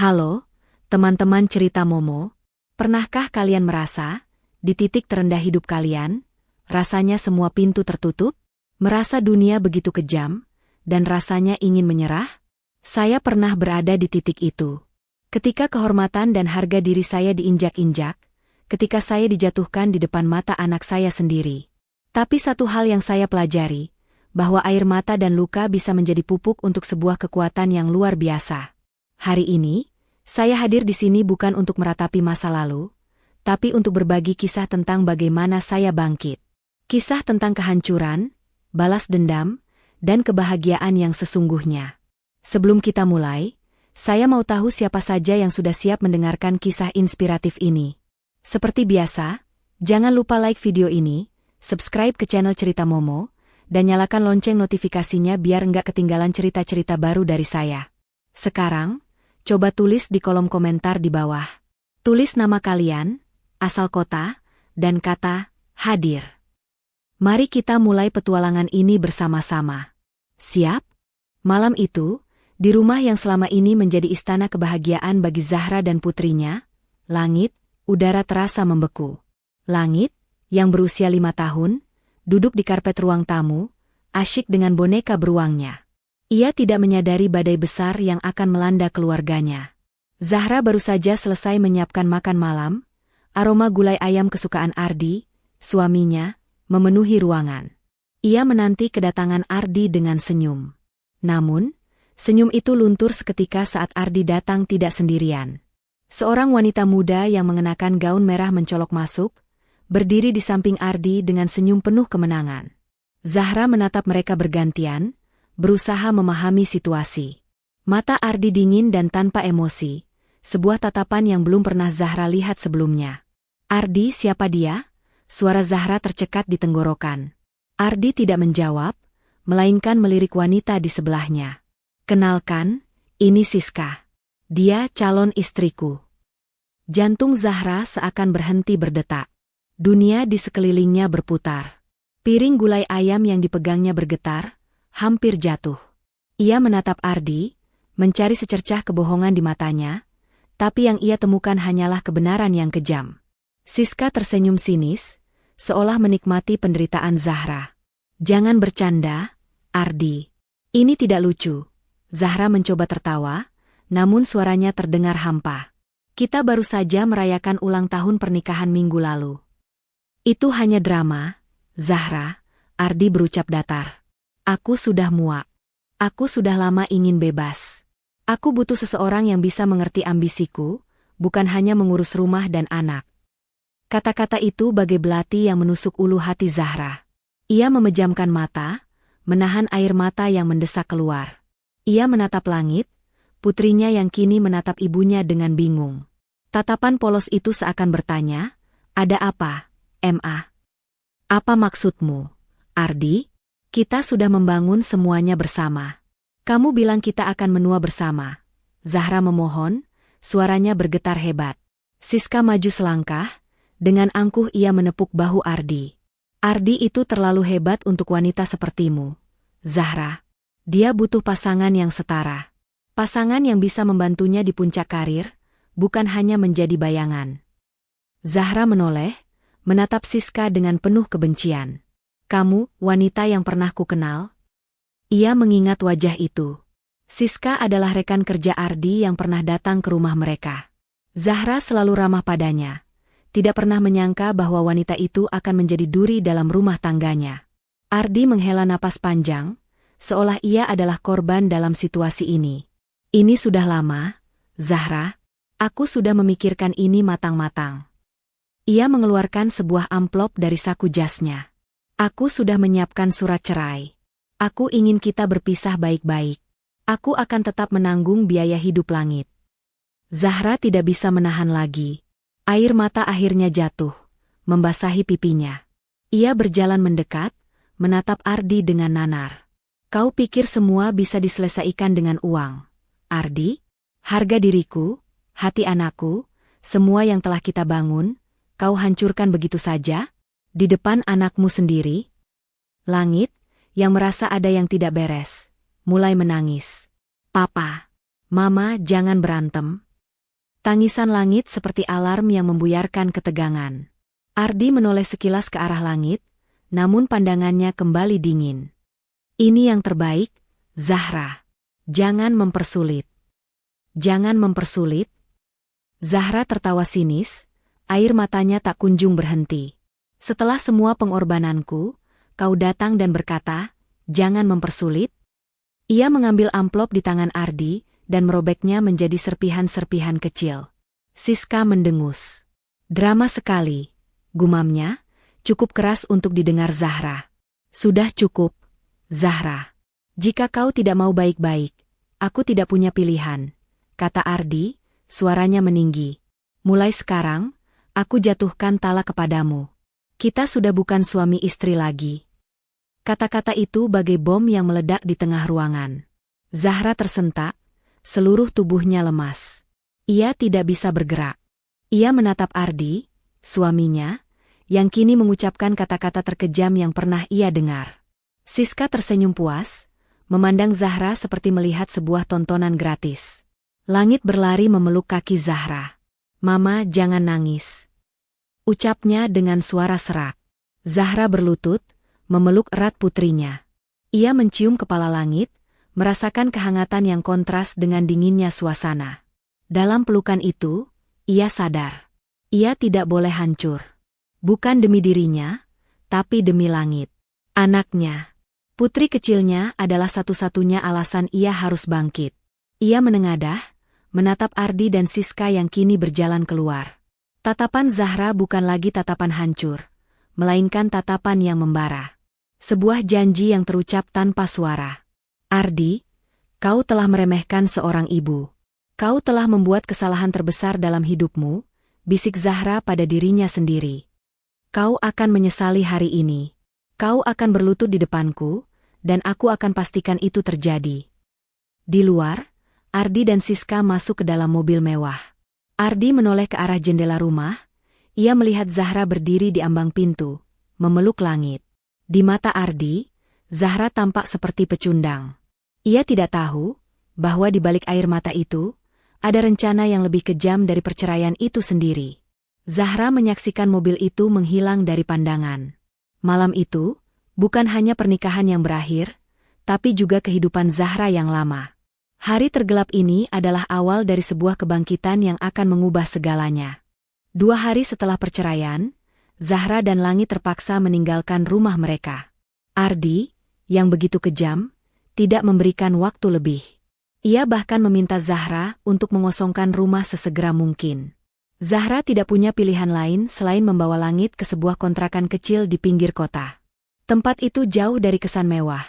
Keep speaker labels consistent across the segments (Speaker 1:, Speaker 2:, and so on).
Speaker 1: Halo, teman-teman cerita Momo. Pernahkah kalian merasa, di titik terendah hidup kalian, rasanya semua pintu tertutup? Merasa dunia begitu kejam, dan rasanya ingin menyerah? Saya pernah berada di titik itu. Ketika kehormatan dan harga diri saya diinjak-injak, ketika saya dijatuhkan di depan mata anak saya sendiri. Tapi satu hal yang saya pelajari, bahwa air mata dan luka bisa menjadi pupuk untuk sebuah kekuatan yang luar biasa. Hari ini, saya hadir di sini bukan untuk meratapi masa lalu, tapi untuk berbagi kisah tentang bagaimana saya bangkit. Kisah tentang kehancuran, balas dendam, dan kebahagiaan yang sesungguhnya. Sebelum kita mulai, saya mau tahu siapa saja yang sudah siap mendengarkan kisah inspiratif ini. Seperti biasa, jangan lupa like video ini, subscribe ke channel Cerita Momo, dan nyalakan lonceng notifikasinya biar nggak ketinggalan cerita-cerita baru dari saya. Sekarang, coba tulis di kolom komentar di bawah. Tulis nama kalian, asal kota, dan kata hadir. Mari kita mulai petualangan ini bersama-sama. Siap? Malam itu, di rumah yang selama ini menjadi istana kebahagiaan bagi Zahra dan putrinya, langit, udara terasa membeku. Langit, yang berusia 5 tahun, duduk di karpet ruang tamu, asyik dengan boneka beruangnya. Ia tidak menyadari badai besar yang akan melanda keluarganya. Zahra baru saja selesai menyiapkan makan malam, aroma gulai ayam kesukaan Ardi, suaminya, memenuhi ruangan. Ia menanti kedatangan Ardi dengan senyum. Namun, senyum itu luntur seketika saat Ardi datang tidak sendirian. Seorang wanita muda yang mengenakan gaun merah mencolok masuk, berdiri di samping Ardi dengan senyum penuh kemenangan. Zahra menatap mereka bergantian, berusaha memahami situasi. Mata Ardi dingin dan tanpa emosi, sebuah tatapan yang belum pernah Zahra lihat sebelumnya. "Ardi, siapa dia?" Suara Zahra tercekat di tenggorokan. Ardi tidak menjawab, melainkan melirik wanita di sebelahnya. "Kenalkan, ini Siska. Dia calon istriku." Jantung Zahra seakan berhenti berdetak. Dunia di sekelilingnya berputar. Piring gulai ayam yang dipegangnya bergetar, hampir jatuh. Ia menatap Ardi, mencari secercah kebohongan di matanya, tapi yang ia temukan hanyalah kebenaran yang kejam. Siska tersenyum sinis, seolah menikmati penderitaan Zahra. "Jangan bercanda, Ardi. Ini tidak lucu." Zahra mencoba tertawa, namun suaranya terdengar hampa. "Kita baru saja merayakan ulang tahun pernikahan minggu lalu." "Itu hanya drama, Zahra," Ardi berucap datar. "Aku sudah muak. Aku sudah lama ingin bebas. Aku butuh seseorang yang bisa mengerti ambisiku, bukan hanya mengurus rumah dan anak." Kata-kata itu bagai belati yang menusuk ulu hati Zahra. Ia memejamkan mata, menahan air mata yang mendesak keluar. Ia menatap langit, putrinya yang kini menatap ibunya dengan bingung. Tatapan polos itu seakan bertanya, "Ada apa, Ma? Apa maksudmu, Ardi? Kita sudah membangun semuanya bersama. Kamu bilang kita akan menua bersama." Zahra memohon, suaranya bergetar hebat. Siska maju selangkah, dengan angkuh ia menepuk bahu Ardi. "Ardi itu terlalu hebat untuk wanita sepertimu, Zahra. Dia butuh pasangan yang setara. Pasangan yang bisa membantunya di puncak karir, bukan hanya menjadi bayangan." Zahra menoleh, menatap Siska dengan penuh kebencian. "Kamu, wanita yang pernah kukenal?" Ia mengingat wajah itu. Siska adalah rekan kerja Ardi yang pernah datang ke rumah mereka. Zahra selalu ramah padanya. Tidak pernah menyangka bahwa wanita itu akan menjadi duri dalam rumah tangganya. Ardi menghela napas panjang, seolah ia adalah korban dalam situasi ini. "Ini sudah lama, Zahra. Aku sudah memikirkan ini matang-matang." Ia mengeluarkan sebuah amplop dari saku jasnya. "Aku sudah menyiapkan surat cerai. Aku ingin kita berpisah baik-baik. Aku akan tetap menanggung biaya hidup langit." Zahra tidak bisa menahan lagi. Air mata akhirnya jatuh, membasahi pipinya. Ia berjalan mendekat, menatap Ardi dengan nanar. "Kau pikir semua bisa diselesaikan dengan uang, Ardi? Harga diriku, hati anakku, semua yang telah kita bangun, kau hancurkan begitu saja? Di depan anakmu sendiri?" Langit, yang merasa ada yang tidak beres, mulai menangis. "Papa, Mama, jangan berantem. Tangisan langit seperti alarm yang membuyarkan ketegangan. Ardi menoleh sekilas ke arah langit, namun pandangannya kembali dingin. Ini yang terbaik, Zahra. Jangan mempersulit. Jangan mempersulit. Zahra tertawa sinis, air matanya tak kunjung berhenti. Setelah semua pengorbananku, kau datang dan berkata, jangan mempersulit? Ia mengambil amplop di tangan Ardi, dan merobeknya menjadi serpihan-serpihan kecil. Siska mendengus. Drama sekali, gumamnya, cukup keras untuk didengar Zahra. Sudah cukup, Zahra. Jika kau tidak mau baik-baik, aku tidak punya pilihan, kata Ardi, suaranya meninggi. Mulai sekarang, aku jatuhkan talak kepadamu. Kita sudah bukan suami istri lagi. Kata-kata itu bagai bom yang meledak di tengah ruangan. Zahra tersentak, seluruh tubuhnya lemas. Ia tidak bisa bergerak. Ia menatap Ardi, suaminya, yang kini mengucapkan kata-kata terkejam yang pernah ia dengar. Siska tersenyum puas, memandang Zahra seperti melihat sebuah tontonan gratis. Langit berlari memeluk kaki Zahra. Mama, jangan nangis, ucapnya dengan suara serak. Zahra berlutut, memeluk erat putrinya. Ia mencium kepala langit, merasakan kehangatan yang kontras dengan dinginnya suasana. Dalam pelukan itu, ia sadar. Ia tidak boleh hancur. Bukan demi dirinya, tapi demi langit. Anaknya, putri kecilnya adalah satu-satunya alasan ia harus bangkit. Ia menengadah, menatap Ardi dan Siska yang kini berjalan keluar. Tatapan Zahra bukan lagi tatapan hancur, melainkan tatapan yang membara. Sebuah janji yang terucap tanpa suara. Ardi, kau telah meremehkan seorang ibu. Kau telah membuat kesalahan terbesar dalam hidupmu, bisik Zahra pada dirinya sendiri. Kau akan menyesali hari ini. Kau akan berlutut di depanku, dan aku akan pastikan itu terjadi. Di luar, Ardi dan Siska masuk ke dalam mobil mewah. Ardi menoleh ke arah jendela rumah. Ia melihat Zahra berdiri di ambang pintu, memeluk langit. Di mata Ardi, Zahra tampak seperti pecundang. Ia tidak tahu bahwa di balik air mata itu, ada rencana yang lebih kejam dari perceraian itu sendiri. Zahra menyaksikan mobil itu menghilang dari pandangan. Malam itu, bukan hanya pernikahan yang berakhir, tapi juga kehidupan Zahra yang lama. Hari tergelap ini adalah awal dari sebuah kebangkitan yang akan mengubah segalanya. 2 hari setelah perceraian, Zahra dan Langit terpaksa meninggalkan rumah mereka. Ardi, yang begitu kejam, tidak memberikan waktu lebih. Ia bahkan meminta Zahra untuk mengosongkan rumah sesegera mungkin. Zahra tidak punya pilihan lain selain membawa Langit ke sebuah kontrakan kecil di pinggir kota. Tempat itu jauh dari kesan mewah.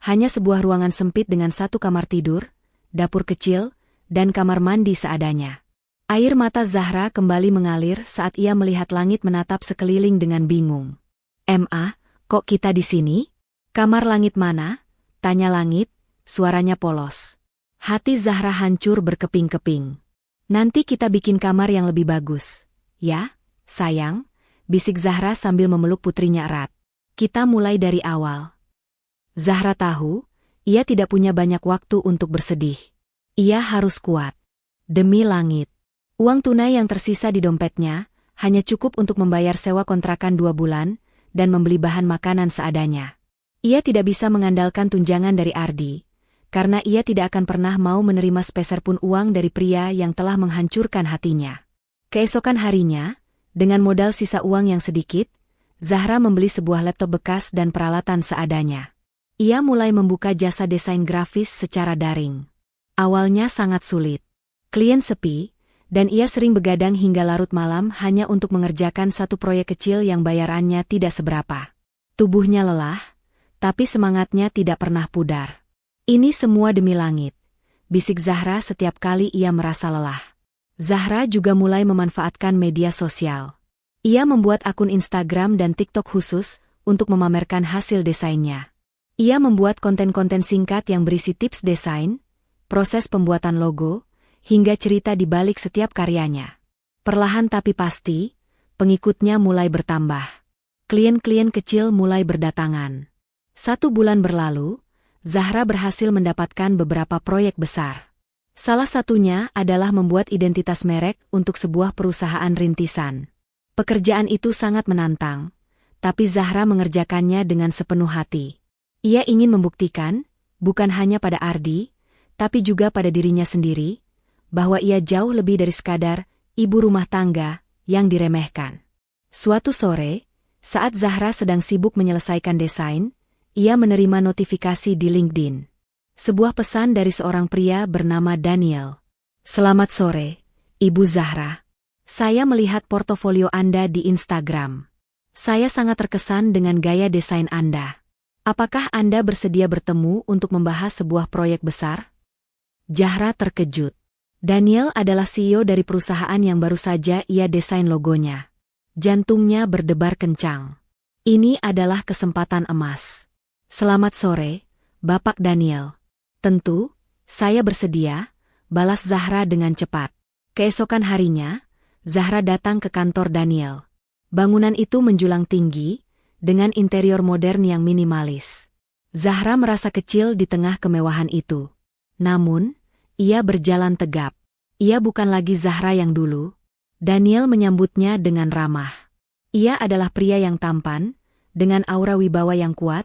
Speaker 1: Hanya sebuah ruangan sempit dengan 1 kamar tidur, dapur kecil, dan kamar mandi seadanya. Air mata Zahra kembali mengalir saat ia melihat Langit menatap sekeliling dengan bingung. "Ma, kok kita di sini? Kamar Langit mana?" tanya Langit, suaranya polos. Hati Zahra hancur berkeping-keping. "Nanti kita bikin kamar yang lebih bagus. Ya, sayang," bisik Zahra sambil memeluk putrinya erat. "Kita mulai dari awal." Zahra tahu, ia tidak punya banyak waktu untuk bersedih. Ia harus kuat. Demi Langit. Uang tunai yang tersisa di dompetnya hanya cukup untuk membayar sewa kontrakan 2 bulan dan membeli bahan makanan seadanya. Ia tidak bisa mengandalkan tunjangan dari Ardi, karena ia tidak akan pernah mau menerima sepeser pun uang dari pria yang telah menghancurkan hatinya. Keesokan harinya, dengan modal sisa uang yang sedikit, Zahra membeli sebuah laptop bekas dan peralatan seadanya. Ia mulai membuka jasa desain grafis secara daring. Awalnya sangat sulit. Klien sepi, dan ia sering begadang hingga larut malam hanya untuk mengerjakan satu proyek kecil yang bayarannya tidak seberapa. Tubuhnya lelah, tapi semangatnya tidak pernah pudar. "Ini semua demi Langit," bisik Zahra setiap kali ia merasa lelah. Zahra juga mulai memanfaatkan media sosial. Ia membuat akun Instagram dan TikTok khusus untuk memamerkan hasil desainnya. Ia membuat konten-konten singkat yang berisi tips desain, proses pembuatan logo, hingga cerita di balik setiap karyanya. Perlahan tapi pasti, pengikutnya mulai bertambah. Klien-klien kecil mulai berdatangan. 1 bulan berlalu, Zahra berhasil mendapatkan beberapa proyek besar. Salah satunya adalah membuat identitas merek untuk sebuah perusahaan rintisan. Pekerjaan itu sangat menantang, tapi Zahra mengerjakannya dengan sepenuh hati. Ia ingin membuktikan, bukan hanya pada Ardi, tapi juga pada dirinya sendiri, bahwa ia jauh lebih dari sekadar ibu rumah tangga yang diremehkan. Suatu sore, saat Zahra sedang sibuk menyelesaikan desain, ia menerima notifikasi di LinkedIn. Sebuah pesan dari seorang pria bernama Daniel. "Selamat sore, Ibu Zahra. Saya melihat portofolio Anda di Instagram. Saya sangat terkesan dengan gaya desain Anda. Apakah Anda bersedia bertemu untuk membahas sebuah proyek besar?" Zahra terkejut. Daniel adalah CEO dari perusahaan yang baru saja ia desain logonya. Jantungnya berdebar kencang. Ini adalah kesempatan emas. "Selamat sore, Bapak Daniel." "Tentu, saya bersedia," balas Zahra dengan cepat. Keesokan harinya, Zahra datang ke kantor Daniel. Bangunan itu menjulang tinggi, dengan interior modern yang minimalis. Zahra merasa kecil di tengah kemewahan itu. Namun, ia berjalan tegap. Ia bukan lagi Zahra yang dulu. Daniel menyambutnya dengan ramah. Ia adalah pria yang tampan, dengan aura wibawa yang kuat,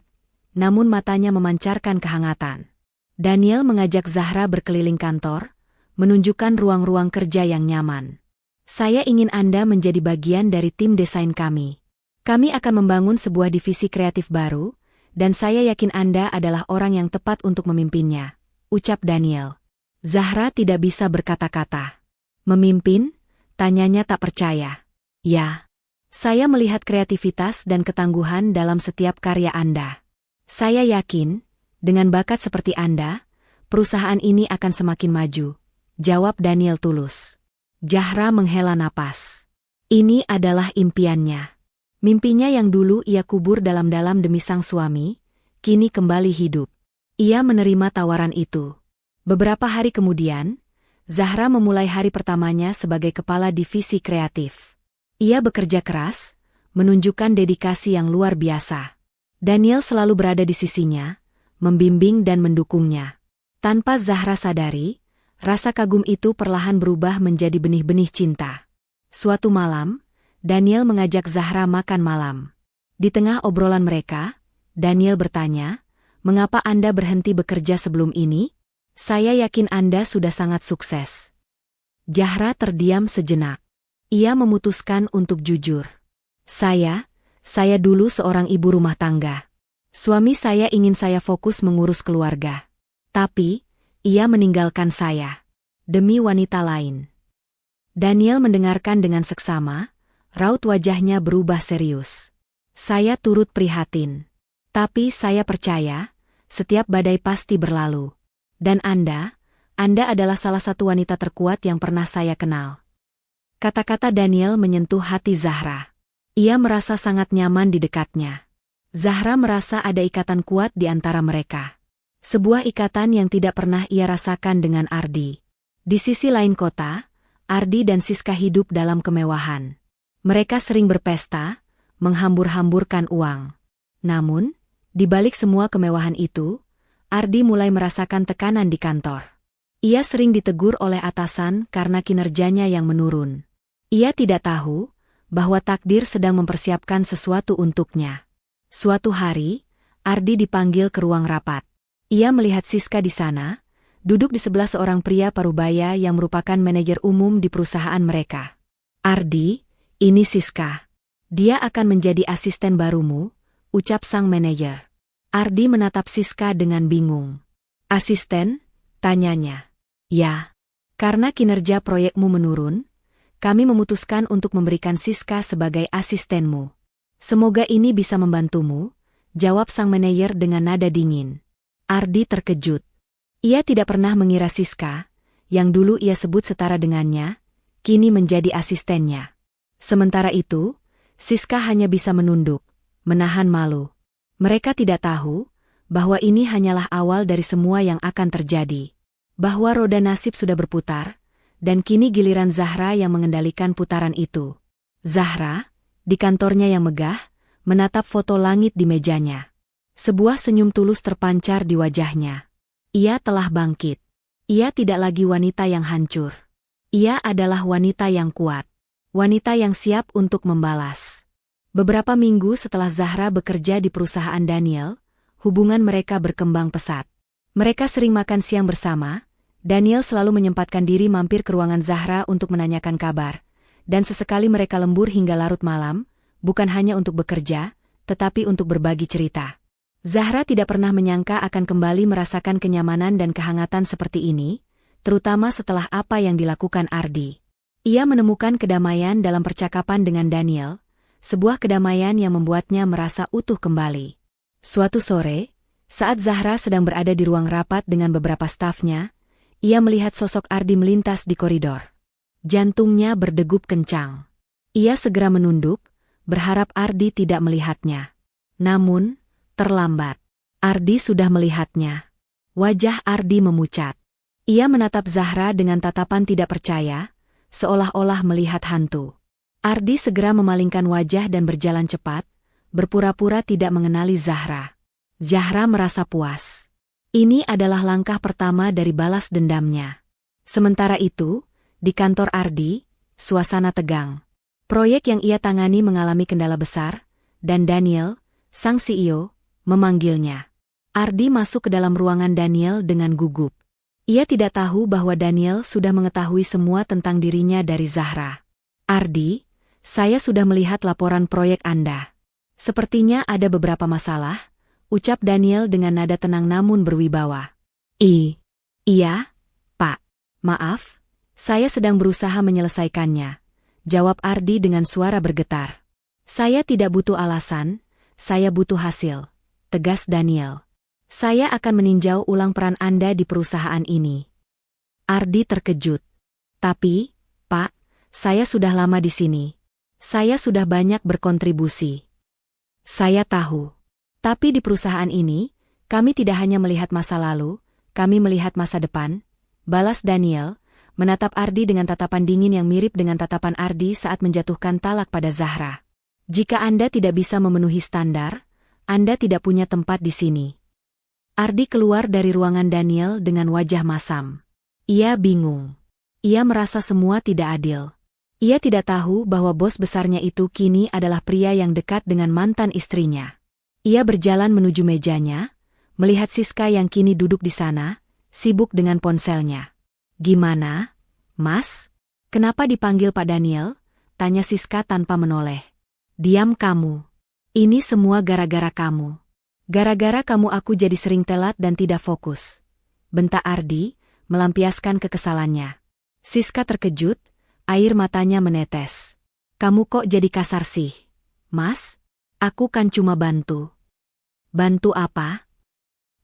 Speaker 1: namun matanya memancarkan kehangatan. Daniel mengajak Zahra berkeliling kantor, menunjukkan ruang-ruang kerja yang nyaman. "Saya ingin Anda menjadi bagian dari tim desain kami. Kami akan membangun sebuah divisi kreatif baru, dan saya yakin Anda adalah orang yang tepat untuk memimpinnya," ucap Daniel. Zahra tidak bisa berkata-kata. "Memimpin?" tanyanya tak percaya. "Ya. Saya melihat kreativitas dan ketangguhan dalam setiap karya Anda. Saya yakin, dengan bakat seperti Anda, perusahaan ini akan semakin maju," jawab Daniel tulus. Zahra menghela napas. Ini adalah impiannya. Mimpinya yang dulu ia kubur dalam-dalam demi sang suami, kini kembali hidup. Ia menerima tawaran itu. Beberapa hari kemudian, Zahra memulai hari pertamanya sebagai kepala divisi kreatif. Ia bekerja keras, menunjukkan dedikasi yang luar biasa. Daniel selalu berada di sisinya, membimbing dan mendukungnya. Tanpa Zahra sadari, rasa kagum itu perlahan berubah menjadi benih-benih cinta. Suatu malam, Daniel mengajak Zahra makan malam. Di tengah obrolan mereka, Daniel bertanya, "Mengapa Anda berhenti bekerja sebelum ini? Saya yakin Anda sudah sangat sukses." Zahra terdiam sejenak. Ia memutuskan untuk jujur. Saya dulu seorang ibu rumah tangga. Suami saya ingin saya fokus mengurus keluarga. Tapi, ia meninggalkan saya demi wanita lain." Daniel mendengarkan dengan seksama, raut wajahnya berubah serius. "Saya turut prihatin. Tapi saya percaya, setiap badai pasti berlalu. Dan Anda adalah salah satu wanita terkuat yang pernah saya kenal." Kata-kata Daniel menyentuh hati Zahra. Ia merasa sangat nyaman di dekatnya. Zahra merasa ada ikatan kuat di antara mereka. Sebuah ikatan yang tidak pernah ia rasakan dengan Ardi. Di sisi lain kota, Ardi dan Siska hidup dalam kemewahan. Mereka sering berpesta, menghambur-hamburkan uang. Namun, di balik semua kemewahan itu, Ardi mulai merasakan tekanan di kantor. Ia sering ditegur oleh atasan karena kinerjanya yang menurun. Ia tidak tahu bahwa takdir sedang mempersiapkan sesuatu untuknya. Suatu hari, Ardi dipanggil ke ruang rapat. Ia melihat Siska di sana, duduk di sebelah seorang pria parubaya yang merupakan manajer umum di perusahaan mereka. "Ardi, ini Siska. Dia akan menjadi asisten barumu," ucap sang manajer. Ardi menatap Siska dengan bingung. "Asisten?" tanyanya. "Ya. Karena kinerja proyekmu menurun, kami memutuskan untuk memberikan Siska sebagai asistenmu. Semoga ini bisa membantumu," jawab sang manajer dengan nada dingin. Ardi terkejut. Ia tidak pernah mengira Siska, yang dulu ia sebut setara dengannya, kini menjadi asistennya. Sementara itu, Siska hanya bisa menunduk, menahan malu. Mereka tidak tahu bahwa ini hanyalah awal dari semua yang akan terjadi. Bahwa roda nasib sudah berputar, dan kini giliran Zahra yang mengendalikan putaran itu. Zahra, di kantornya yang megah, menatap foto langit di mejanya. Sebuah senyum tulus terpancar di wajahnya. Ia telah bangkit. Ia tidak lagi wanita yang hancur. Ia adalah wanita yang kuat. Wanita yang siap untuk membalas. Beberapa minggu setelah Zahra bekerja di perusahaan Daniel, hubungan mereka berkembang pesat. Mereka sering makan siang bersama. Daniel selalu menyempatkan diri mampir ke ruangan Zahra untuk menanyakan kabar. Dan sesekali mereka lembur hingga larut malam, bukan hanya untuk bekerja, tetapi untuk berbagi cerita. Zahra tidak pernah menyangka akan kembali merasakan kenyamanan dan kehangatan seperti ini, terutama setelah apa yang dilakukan Ardi. Ia menemukan kedamaian dalam percakapan dengan Daniel, sebuah kedamaian yang membuatnya merasa utuh kembali. Suatu sore, saat Zahra sedang berada di ruang rapat dengan beberapa stafnya, ia melihat sosok Ardi melintas di koridor. Jantungnya berdegup kencang. Ia segera menunduk, berharap Ardi tidak melihatnya. Namun, terlambat. Ardi sudah melihatnya. Wajah Ardi memucat. Ia menatap Zahra dengan tatapan tidak percaya, seolah-olah melihat hantu. Ardi segera memalingkan wajah dan berjalan cepat, berpura-pura tidak mengenali Zahra. Zahra merasa puas. Ini adalah langkah pertama dari balas dendamnya. Sementara itu, di kantor Ardi, suasana tegang. Proyek yang ia tangani mengalami kendala besar, dan Daniel, sang CEO, memanggilnya. Ardi masuk ke dalam ruangan Daniel dengan gugup. Ia tidak tahu bahwa Daniel sudah mengetahui semua tentang dirinya dari Zahra. Ardi, saya sudah melihat laporan proyek Anda. Sepertinya ada beberapa masalah, ucap Daniel dengan nada tenang namun berwibawa. Iya, Pak. Maaf, saya sedang berusaha menyelesaikannya, jawab Ardi dengan suara bergetar. Saya tidak butuh alasan, saya butuh hasil, tegas Daniel. Saya akan meninjau ulang peran Anda di perusahaan ini. Ardi terkejut. Tapi, Pak, saya sudah lama di sini. Saya sudah banyak berkontribusi. Saya tahu. Tapi di perusahaan ini, kami tidak hanya melihat masa lalu, kami melihat masa depan, balas Daniel, menatap Ardi dengan tatapan dingin yang mirip dengan tatapan Ardi saat menjatuhkan talak pada Zahra. Jika Anda tidak bisa memenuhi standar, Anda tidak punya tempat di sini. Ardi keluar dari ruangan Daniel dengan wajah masam. Ia bingung. Ia merasa semua tidak adil. Ia tidak tahu bahwa bos besarnya itu kini adalah pria yang dekat dengan mantan istrinya. Ia berjalan menuju mejanya, melihat Siska yang kini duduk di sana, sibuk dengan ponselnya. Gimana, Mas? Kenapa dipanggil Pak Daniel? Tanya Siska tanpa menoleh. Diam kamu. Ini semua gara-gara kamu. Gara-gara kamu aku jadi sering telat dan tidak fokus. Bentak Ardi, melampiaskan kekesalannya. Siska terkejut, air matanya menetes. Kamu kok jadi kasar sih? Mas, aku kan cuma bantu. Bantu apa?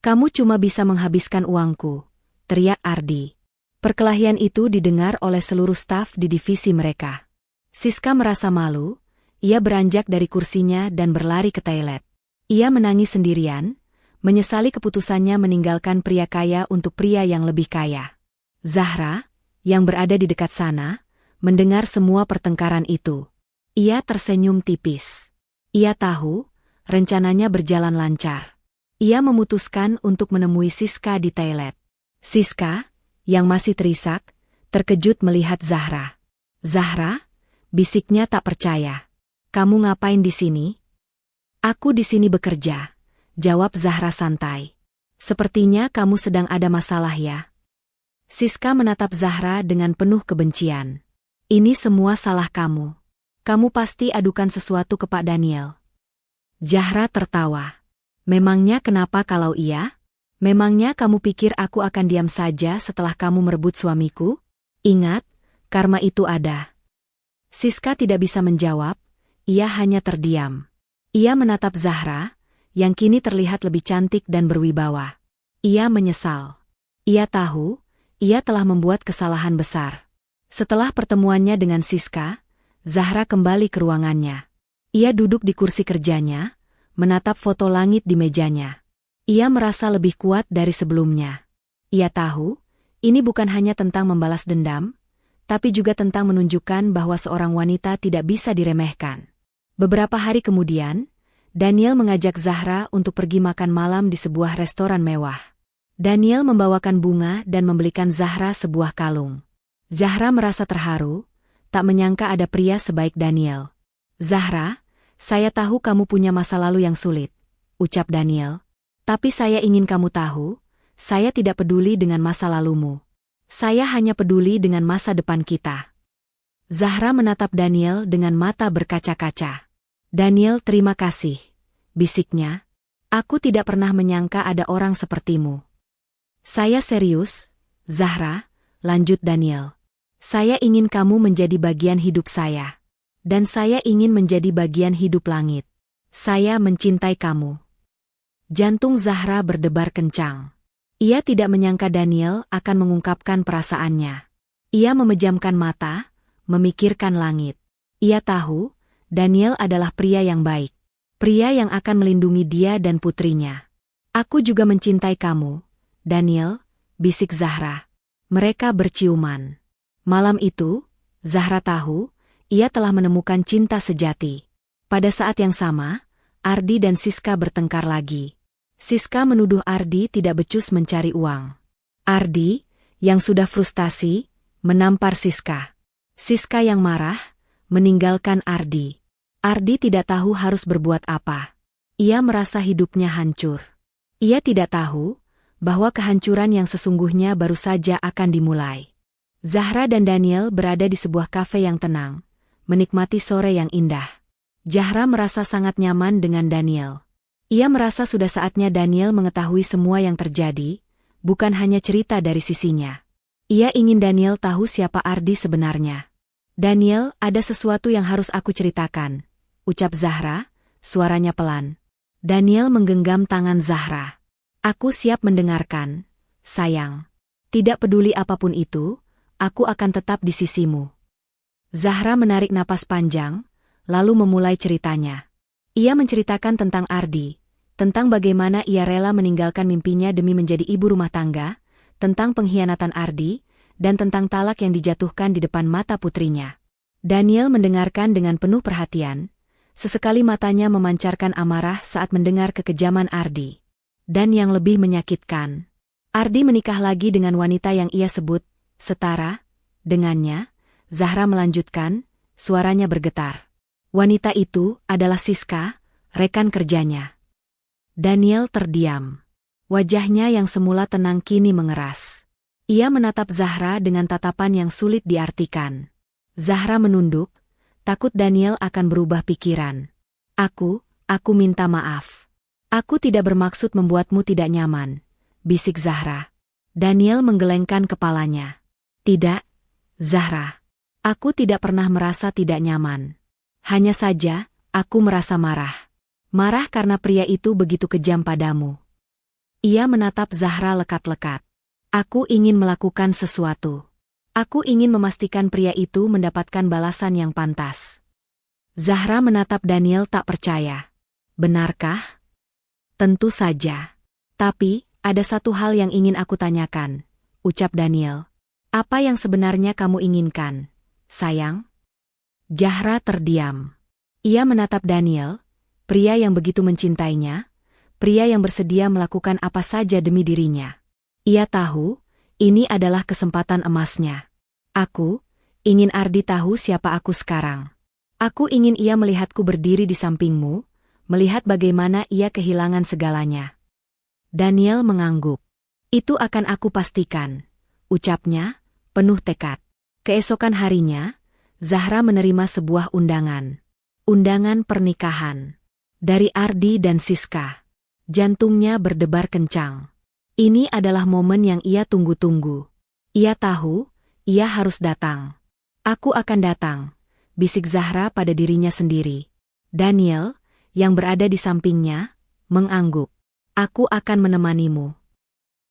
Speaker 1: Kamu cuma bisa menghabiskan uangku, teriak Ardi. Perkelahian itu didengar oleh seluruh staf di divisi mereka. Siska merasa malu, ia beranjak dari kursinya dan berlari ke toilet. Ia menangis sendirian, menyesali keputusannya meninggalkan pria kaya untuk pria yang lebih kaya. Zahra, yang berada di dekat sana, mendengar semua pertengkaran itu. Ia tersenyum tipis. Ia tahu, rencananya berjalan lancar. Ia memutuskan untuk menemui Siska di toilet. Siska, yang masih terisak, terkejut melihat Zahra. Zahra, bisiknya tak percaya. Kamu ngapain di sini? Aku di sini bekerja, jawab Zahra santai. Sepertinya kamu sedang ada masalah ya. Siska menatap Zahra dengan penuh kebencian. Ini semua salah kamu. Kamu pasti adukan sesuatu ke Pak Daniel. Zahra tertawa. Memangnya kenapa kalau iya? Memangnya kamu pikir aku akan diam saja setelah kamu merebut suamiku? Ingat, karma itu ada. Siska tidak bisa menjawab, ia hanya terdiam. Ia menatap Zahra, yang kini terlihat lebih cantik dan berwibawa. Ia menyesal. Ia tahu, ia telah membuat kesalahan besar. Setelah pertemuannya dengan Siska, Zahra kembali ke ruangannya. Ia duduk di kursi kerjanya, menatap foto langit di mejanya. Ia merasa lebih kuat dari sebelumnya. Ia tahu, ini bukan hanya tentang membalas dendam, tapi juga tentang menunjukkan bahwa seorang wanita tidak bisa diremehkan. Beberapa hari kemudian, Daniel mengajak Zahra untuk pergi makan malam di sebuah restoran mewah. Daniel membawakan bunga dan membelikan Zahra sebuah kalung. Zahra merasa terharu, tak menyangka ada pria sebaik Daniel. "Zahra, saya tahu kamu punya masa lalu yang sulit," ucap Daniel. "Tapi saya ingin kamu tahu, saya tidak peduli dengan masa lalumu. Saya hanya peduli dengan masa depan kita." Zahra menatap Daniel dengan mata berkaca-kaca. "Daniel, terima kasih," bisiknya. "Aku tidak pernah menyangka ada orang sepertimu." "Saya serius, Zahra," lanjut Daniel. "Saya ingin kamu menjadi bagian hidup saya. Dan saya ingin menjadi bagian hidup langit. Saya mencintai kamu." Jantung Zahra berdebar kencang. Ia tidak menyangka Daniel akan mengungkapkan perasaannya. Ia memejamkan mata, memikirkan langit. Ia tahu, Daniel adalah pria yang baik. Pria yang akan melindungi dia dan putrinya. "Aku juga mencintai kamu, Daniel," bisik Zahra. Mereka berciuman. Malam itu, Zahra tahu, ia telah menemukan cinta sejati. Pada saat yang sama, Ardi dan Siska bertengkar lagi. Siska menuduh Ardi tidak becus mencari uang. Ardi, yang sudah frustasi, menampar Siska. Siska yang marah, meninggalkan Ardi. Ardi tidak tahu harus berbuat apa. Ia merasa hidupnya hancur. Ia tidak tahu bahwa kehancuran yang sesungguhnya baru saja akan dimulai. Zahra dan Daniel berada di sebuah kafe yang tenang, menikmati sore yang indah. Zahra merasa sangat nyaman dengan Daniel. Ia merasa sudah saatnya Daniel mengetahui semua yang terjadi, bukan hanya cerita dari sisinya. Ia ingin Daniel tahu siapa Ardi sebenarnya. "Daniel, ada sesuatu yang harus aku ceritakan," ucap Zahra, suaranya pelan. Daniel menggenggam tangan Zahra. "Aku siap mendengarkan, sayang. Tidak peduli apapun itu, aku akan tetap di sisimu." Zahra menarik napas panjang, lalu memulai ceritanya. Ia menceritakan tentang Ardi, tentang bagaimana ia rela meninggalkan mimpinya demi menjadi ibu rumah tangga, tentang pengkhianatan Ardi, dan tentang talak yang dijatuhkan di depan mata putrinya. Daniel mendengarkan dengan penuh perhatian. Sesekali matanya memancarkan amarah saat mendengar kekejaman Ardi. Dan yang lebih menyakitkan, Ardi menikah lagi dengan wanita yang ia sebut setara dengannya. Zahra melanjutkan, suaranya bergetar. Wanita itu adalah Siska, rekan kerjanya. Daniel terdiam. Wajahnya yang semula tenang kini mengeras. Ia menatap Zahra dengan tatapan yang sulit diartikan. Zahra menunduk, takut Daniel akan berubah pikiran. Aku minta maaf. Aku tidak bermaksud membuatmu tidak nyaman," bisik Zahra. Daniel menggelengkan kepalanya. "Tidak, Zahra. Aku tidak pernah merasa tidak nyaman. Hanya saja, aku merasa marah. Marah karena pria itu begitu kejam padamu." Ia menatap Zahra lekat-lekat. "Aku ingin melakukan sesuatu. Aku ingin memastikan pria itu mendapatkan balasan yang pantas." Zahra menatap Daniel tak percaya. "Benarkah?" "Tentu saja. Tapi, ada satu hal yang ingin aku tanyakan," ucap Daniel. "Apa yang sebenarnya kamu inginkan, sayang?" Zahra terdiam. Ia menatap Daniel, pria yang begitu mencintainya, pria yang bersedia melakukan apa saja demi dirinya. Ia tahu, ini adalah kesempatan emasnya. "Aku ingin Ardi tahu siapa aku sekarang. Aku ingin ia melihatku berdiri di sampingmu, melihat bagaimana ia kehilangan segalanya." Daniel mengangguk. "Itu akan aku pastikan," ucapnya, penuh tekad. Keesokan harinya, Zahra menerima sebuah undangan. Undangan pernikahan. Dari Ardi dan Siska. Jantungnya berdebar kencang. Ini adalah momen yang ia tunggu-tunggu. Ia tahu, ia harus datang. "Aku akan datang," bisik Zahra pada dirinya sendiri. Daniel, yang berada di sampingnya, mengangguk. "Aku akan menemanimu."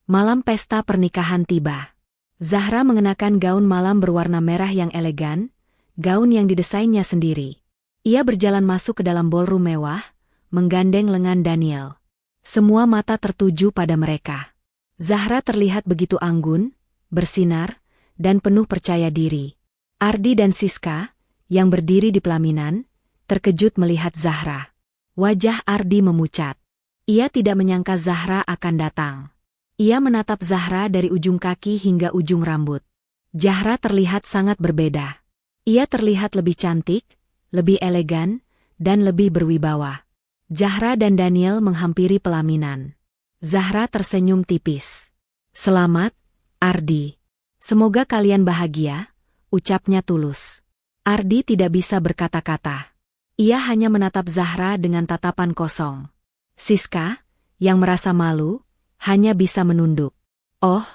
Speaker 1: Malam pesta pernikahan tiba. Zahra mengenakan gaun malam berwarna merah yang elegan, gaun yang didesainnya sendiri. Ia berjalan masuk ke dalam ballroom mewah, menggandeng lengan Daniel. Semua mata tertuju pada mereka. Zahra terlihat begitu anggun, bersinar, dan penuh percaya diri. Ardi dan Siska, yang berdiri di pelaminan, terkejut melihat Zahra. Wajah Ardi memucat. Ia tidak menyangka Zahra akan datang. Ia menatap Zahra dari ujung kaki hingga ujung rambut. Zahra terlihat sangat berbeda. Ia terlihat lebih cantik, lebih elegan, dan lebih berwibawa. Zahra dan Daniel menghampiri pelaminan. Zahra tersenyum tipis. "Selamat, Ardi. Semoga kalian bahagia," ucapnya tulus. Ardi tidak bisa berkata-kata. Ia hanya menatap Zahra dengan tatapan kosong. Siska, yang merasa malu, hanya bisa menunduk. "Oh,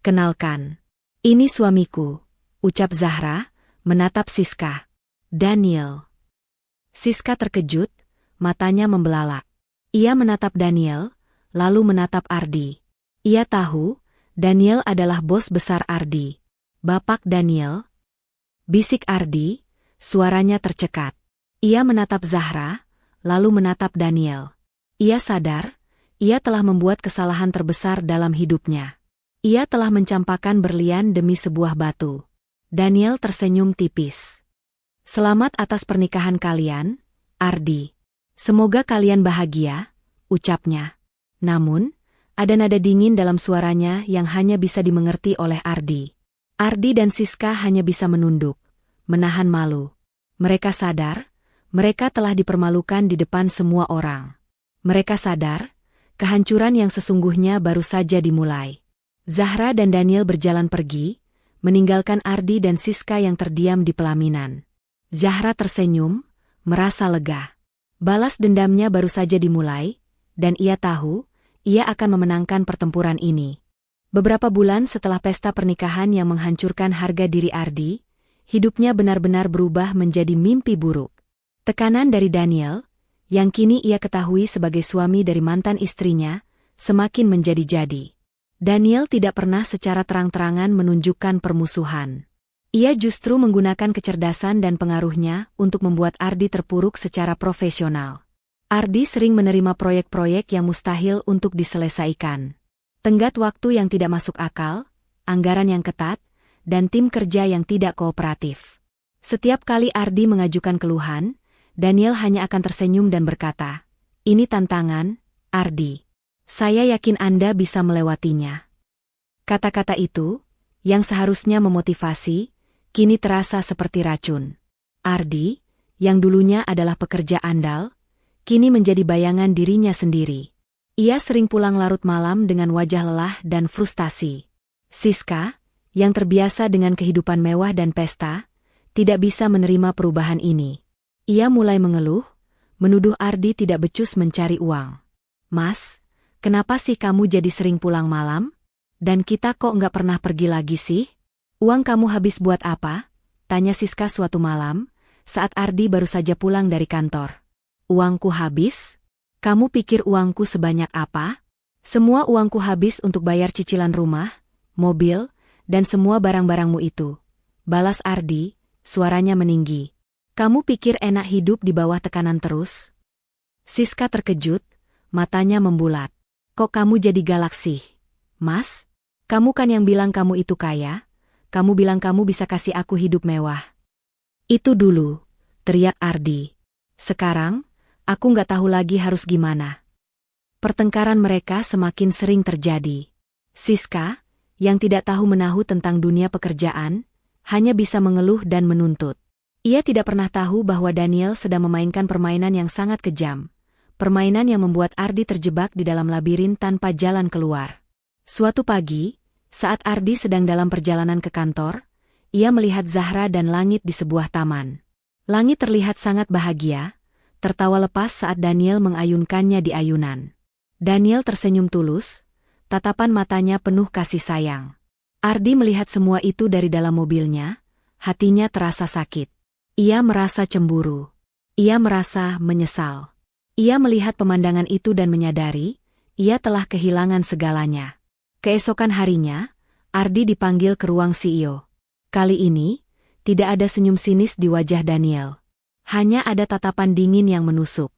Speaker 1: kenalkan. Ini suamiku," ucap Zahra, menatap Siska. "Daniel." Siska terkejut, matanya membelalak. Ia menatap Daniel, lalu menatap Ardi. Ia tahu, Daniel adalah bos besar Ardi. "Bapak Daniel?" bisik Ardi, suaranya tercekat. Ia menatap Zahra, lalu menatap Daniel. Ia sadar, ia telah membuat kesalahan terbesar dalam hidupnya. Ia telah mencampakkan berlian demi sebuah batu. Daniel tersenyum tipis. "Selamat atas pernikahan kalian, Ardi. Semoga kalian bahagia," ucapnya. Namun, ada nada dingin dalam suaranya yang hanya bisa dimengerti oleh Ardi. Ardi dan Siska hanya bisa menunduk, menahan malu. Mereka sadar, mereka telah dipermalukan di depan semua orang. Mereka sadar, kehancuran yang sesungguhnya baru saja dimulai. Zahra dan Daniel berjalan pergi, meninggalkan Ardi dan Siska yang terdiam di pelaminan. Zahra tersenyum, merasa lega. Balas dendamnya baru saja dimulai, dan ia tahu, ia akan memenangkan pertempuran ini. Beberapa bulan setelah pesta pernikahan yang menghancurkan harga diri Ardi, hidupnya benar-benar berubah menjadi mimpi buruk. Tekanan dari Daniel, yang kini ia ketahui sebagai suami dari mantan istrinya, semakin menjadi-jadi. Daniel tidak pernah secara terang-terangan menunjukkan permusuhan. Ia justru menggunakan kecerdasan dan pengaruhnya untuk membuat Ardi terpuruk secara profesional. Ardi sering menerima proyek-proyek yang mustahil untuk diselesaikan. Tenggat waktu yang tidak masuk akal, anggaran yang ketat, dan tim kerja yang tidak kooperatif. Setiap kali Ardi mengajukan keluhan, Daniel hanya akan tersenyum dan berkata, "Ini tantangan, Ardi. Saya yakin Anda bisa melewatinya." Kata-kata itu, yang seharusnya memotivasi, kini terasa seperti racun. Ardi, yang dulunya adalah pekerja andal, kini menjadi bayangan dirinya sendiri. Ia sering pulang larut malam dengan wajah lelah dan frustasi. Siska, yang terbiasa dengan kehidupan mewah dan pesta, tidak bisa menerima perubahan ini. Ia mulai mengeluh, menuduh Ardi tidak becus mencari uang. "Mas, kenapa sih kamu jadi sering pulang malam? Dan kita kok nggak pernah pergi lagi sih? Uang kamu habis buat apa?" tanya Siska suatu malam, saat Ardi baru saja pulang dari kantor. "Uangku habis? Kamu pikir uangku sebanyak apa? Semua uangku habis untuk bayar cicilan rumah, mobil, dan semua barang-barangmu itu," balas Ardi, suaranya meninggi. "Kamu pikir enak hidup di bawah tekanan terus?" Siska terkejut, matanya membulat. "Kok kamu jadi galak sih? Mas, kamu kan yang bilang kamu itu kaya, kamu bilang kamu bisa kasih aku hidup mewah." "Itu dulu," teriak Ardi. "Sekarang, aku nggak tahu lagi harus gimana." Pertengkaran mereka semakin sering terjadi. Siska, yang tidak tahu menahu tentang dunia pekerjaan, hanya bisa mengeluh dan menuntut. Ia tidak pernah tahu bahwa Daniel sedang memainkan permainan yang sangat kejam. Permainan yang membuat Ardi terjebak di dalam labirin tanpa jalan keluar. Suatu pagi, saat Ardi sedang dalam perjalanan ke kantor, ia melihat Zahra dan langit di sebuah taman. Langit terlihat sangat bahagia, tertawa lepas saat Daniel mengayunkannya di ayunan. Daniel tersenyum tulus, tatapan matanya penuh kasih sayang. Ardi melihat semua itu dari dalam mobilnya, hatinya terasa sakit. Ia merasa cemburu. Ia merasa menyesal. Ia melihat pemandangan itu dan menyadari, ia telah kehilangan segalanya. Keesokan harinya, Ardi dipanggil ke ruang CEO. Kali ini, tidak ada senyum sinis di wajah Daniel. Hanya ada tatapan dingin yang menusuk.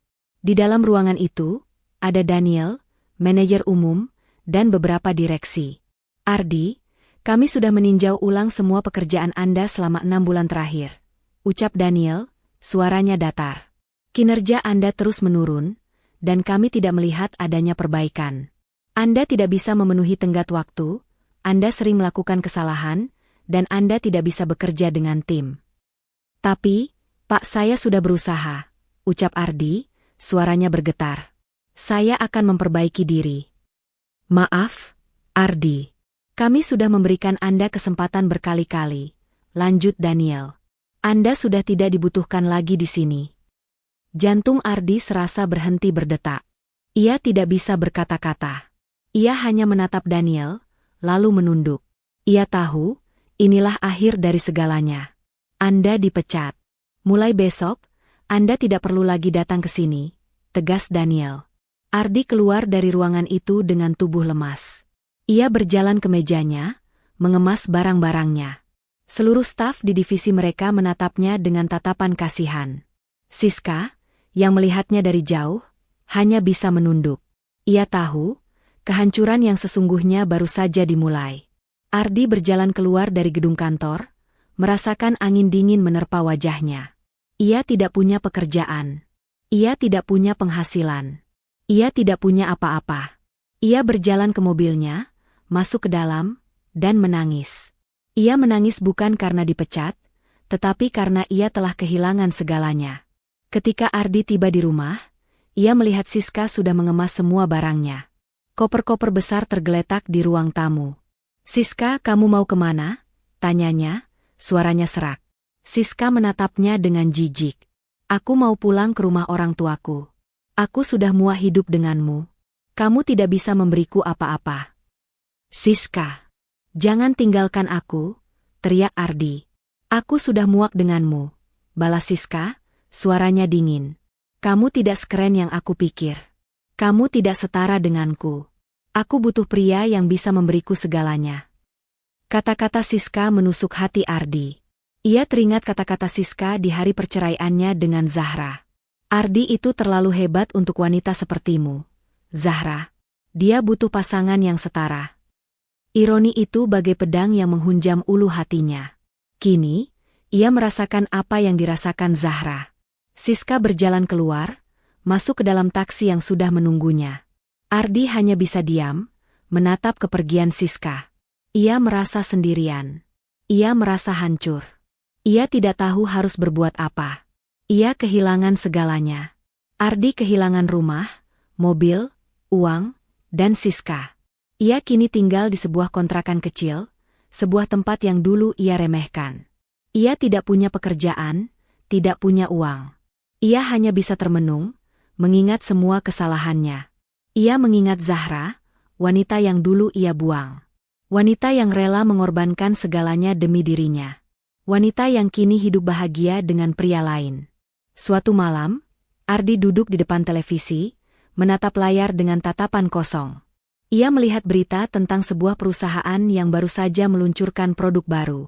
Speaker 1: Di dalam ruangan itu, ada Daniel, manajer umum, dan beberapa direksi. "Ardi, kami sudah meninjau ulang semua pekerjaan Anda selama 6 bulan terakhir," ucap Daniel, suaranya datar. "Kinerja Anda terus menurun, dan kami tidak melihat adanya perbaikan. Anda tidak bisa memenuhi tenggat waktu, Anda sering melakukan kesalahan, dan Anda tidak bisa bekerja dengan tim. Tapi, Pak, saya sudah berusaha, ucap Ardi, suaranya bergetar. Saya akan memperbaiki diri. Maaf, Ardi. Kami sudah memberikan Anda kesempatan berkali-kali, lanjut Daniel. Anda sudah tidak dibutuhkan lagi di sini. Jantung Ardi serasa berhenti berdetak. Ia tidak bisa berkata-kata. Ia hanya menatap Daniel, lalu menunduk. Ia tahu, inilah akhir dari segalanya. Anda dipecat. Mulai besok, Anda tidak perlu lagi datang ke sini, tegas Daniel. Ardi keluar dari ruangan itu dengan tubuh lemas. Ia berjalan ke mejanya, mengemas barang-barangnya. Seluruh staf di divisi mereka menatapnya dengan tatapan kasihan. Siska, yang melihatnya dari jauh, hanya bisa menunduk. Ia tahu, kehancuran yang sesungguhnya baru saja dimulai. Ardi berjalan keluar dari gedung kantor, merasakan angin dingin menerpa wajahnya. Ia tidak punya pekerjaan. Ia tidak punya penghasilan. Ia tidak punya apa-apa. Ia berjalan ke mobilnya, masuk ke dalam, dan menangis. Ia menangis bukan karena dipecat, tetapi karena ia telah kehilangan segalanya. Ketika Ardi tiba di rumah, ia melihat Siska sudah mengemas semua barangnya. Koper-koper besar tergeletak di ruang tamu. Siska, kamu mau kemana? Tanyanya, suaranya serak. Siska menatapnya dengan jijik. Aku mau pulang ke rumah orang tuaku. Aku sudah muak hidup denganmu. Kamu tidak bisa memberiku apa-apa. Siska. Jangan tinggalkan aku, teriak Ardi. Aku sudah muak denganmu, balas Siska, suaranya dingin. Kamu tidak sekeren yang aku pikir. Kamu tidak setara denganku. Aku butuh pria yang bisa memberiku segalanya. Kata-kata Siska menusuk hati Ardi. Ia teringat kata-kata Siska di hari perceraiannya dengan Zahra. Ardi itu terlalu hebat untuk wanita sepertimu, Zahra. Dia butuh pasangan yang setara. Ironi itu bagai pedang yang menghunjam ulu hatinya. Kini, ia merasakan apa yang dirasakan Zahra. Siska berjalan keluar, masuk ke dalam taksi yang sudah menunggunya. Ardi hanya bisa diam, menatap kepergian Siska. Ia merasa sendirian. Ia merasa hancur. Ia tidak tahu harus berbuat apa. Ia kehilangan segalanya. Ardi kehilangan rumah, mobil, uang, dan Siska. Ia kini tinggal di sebuah kontrakan kecil, sebuah tempat yang dulu ia remehkan. Ia tidak punya pekerjaan, tidak punya uang. Ia hanya bisa termenung, mengingat semua kesalahannya. Ia mengingat Zahra, wanita yang dulu ia buang. Wanita yang rela mengorbankan segalanya demi dirinya. Wanita yang kini hidup bahagia dengan pria lain. Suatu malam, Ardi duduk di depan televisi, menatap layar dengan tatapan kosong. Ia melihat berita tentang sebuah perusahaan yang baru saja meluncurkan produk baru.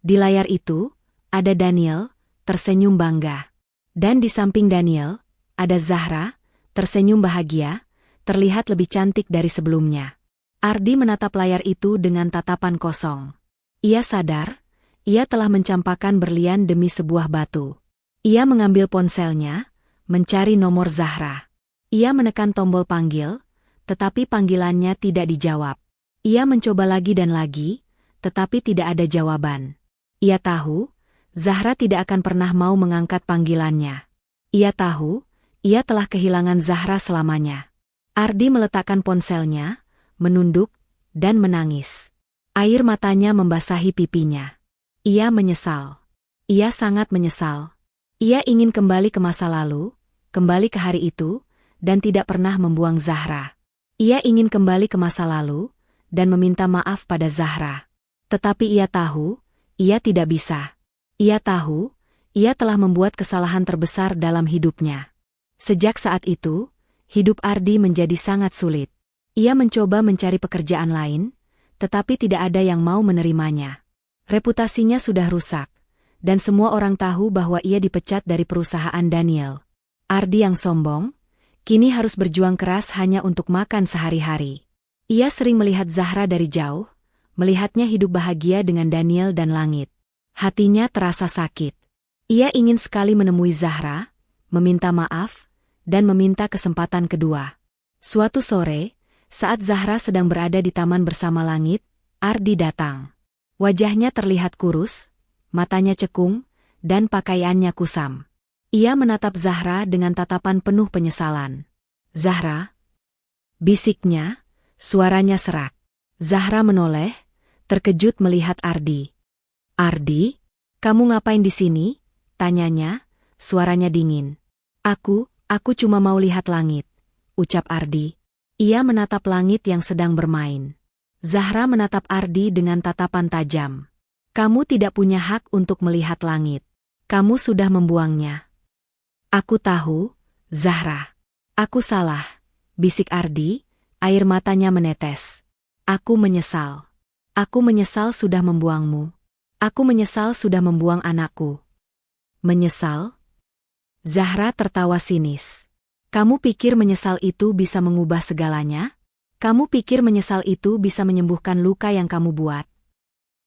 Speaker 1: Di layar itu, ada Daniel, tersenyum bangga. Dan di samping Daniel, ada Zahra, tersenyum bahagia, terlihat lebih cantik dari sebelumnya. Ardi menatap layar itu dengan tatapan kosong. Ia sadar, ia telah mencampakkan berlian demi sebuah batu. Ia mengambil ponselnya, mencari nomor Zahra. Ia menekan tombol panggil, tetapi panggilannya tidak dijawab. Ia mencoba lagi dan lagi, tetapi tidak ada jawaban. Ia tahu, Zahra tidak akan pernah mau mengangkat panggilannya. Ia tahu, ia telah kehilangan Zahra selamanya. Ardi meletakkan ponselnya, menunduk, dan menangis. Air matanya membasahi pipinya. Ia menyesal. Ia sangat menyesal. Ia ingin kembali ke masa lalu, kembali ke hari itu, dan tidak pernah membuang Zahra. Ia ingin kembali ke masa lalu, dan meminta maaf pada Zahra. Tetapi ia tahu, ia tidak bisa. Ia tahu, ia telah membuat kesalahan terbesar dalam hidupnya. Sejak saat itu, hidup Ardi menjadi sangat sulit. Ia mencoba mencari pekerjaan lain, tetapi tidak ada yang mau menerimanya. Reputasinya sudah rusak, dan semua orang tahu bahwa ia dipecat dari perusahaan Daniel. Ardi yang sombong, kini harus berjuang keras hanya untuk makan sehari-hari. Ia sering melihat Zahra dari jauh, melihatnya hidup bahagia dengan Daniel dan langit. Hatinya terasa sakit. Ia ingin sekali menemui Zahra, meminta maaf, dan meminta kesempatan kedua. Suatu sore, Saat Zahra sedang berada di taman bersama Langit, Ardi datang. Wajahnya terlihat kurus, matanya cekung, dan pakaiannya kusam. Ia menatap Zahra dengan tatapan penuh penyesalan. "Zahra?" bisiknya, suaranya serak. Zahra menoleh, terkejut melihat Ardi. "Ardi, kamu ngapain di sini?" tanyanya, suaranya dingin. Aku cuma mau lihat Langit," ucap Ardi. Ia menatap Langit yang sedang bermain. Zahra menatap Ardi dengan tatapan tajam. "Kamu tidak punya hak untuk melihat Langit. Kamu sudah membuangnya." "Aku tahu, Zahra. Aku salah," bisik Ardi, air matanya menetes. "Aku menyesal. Aku menyesal sudah membuangmu. Aku menyesal sudah membuang anakku." "Menyesal?" Zahra tertawa sinis. "Kamu pikir menyesal itu bisa mengubah segalanya? Kamu pikir menyesal itu bisa menyembuhkan luka yang kamu buat?"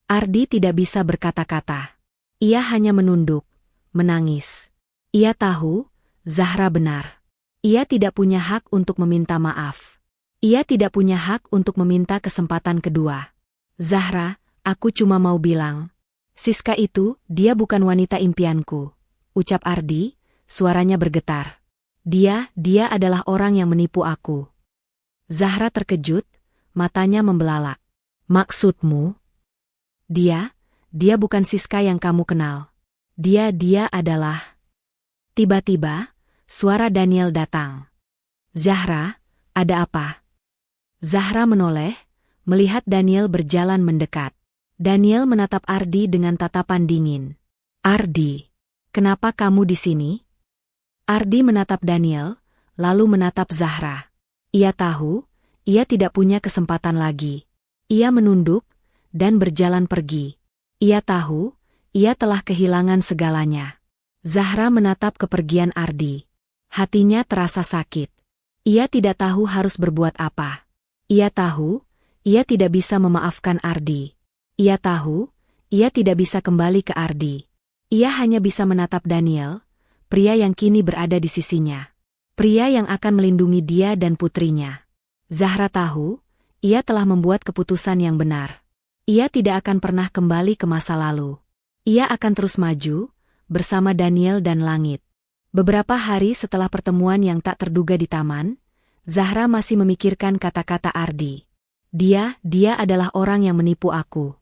Speaker 1: Ardi tidak bisa berkata-kata. Ia hanya menunduk, menangis. Ia tahu, Zahra benar. Ia tidak punya hak untuk meminta maaf. Ia tidak punya hak untuk meminta kesempatan kedua. "Zahra, aku cuma mau bilang. Siska itu, dia bukan wanita impianku," ucap Ardi, suaranya bergetar. Dia adalah orang yang menipu aku." Zahra terkejut, matanya membelalak. "Maksudmu?" Dia bukan Siska yang kamu kenal. Dia adalah..." Tiba-tiba, suara Daniel datang. "Zahra, ada apa?" Zahra menoleh, melihat Daniel berjalan mendekat. Daniel menatap Ardi dengan tatapan dingin. "Ardi, kenapa kamu di sini?" Ardi menatap Daniel, lalu menatap Zahra. Ia tahu, ia tidak punya kesempatan lagi. Ia menunduk, dan berjalan pergi. Ia tahu, ia telah kehilangan segalanya. Zahra menatap kepergian Ardi. Hatinya terasa sakit. Ia tidak tahu harus berbuat apa. Ia tahu, ia tidak bisa memaafkan Ardi. Ia tahu, ia tidak bisa kembali ke Ardi. Ia hanya bisa menatap Daniel, pria yang kini berada di sisinya. Pria yang akan melindungi dia dan putrinya. Zahra tahu, ia telah membuat keputusan yang benar. Ia tidak akan pernah kembali ke masa lalu. Ia akan terus maju, bersama Daniel dan Langit. Beberapa hari setelah pertemuan yang tak terduga di taman, Zahra masih memikirkan kata-kata Ardi. Dia adalah orang yang menipu aku."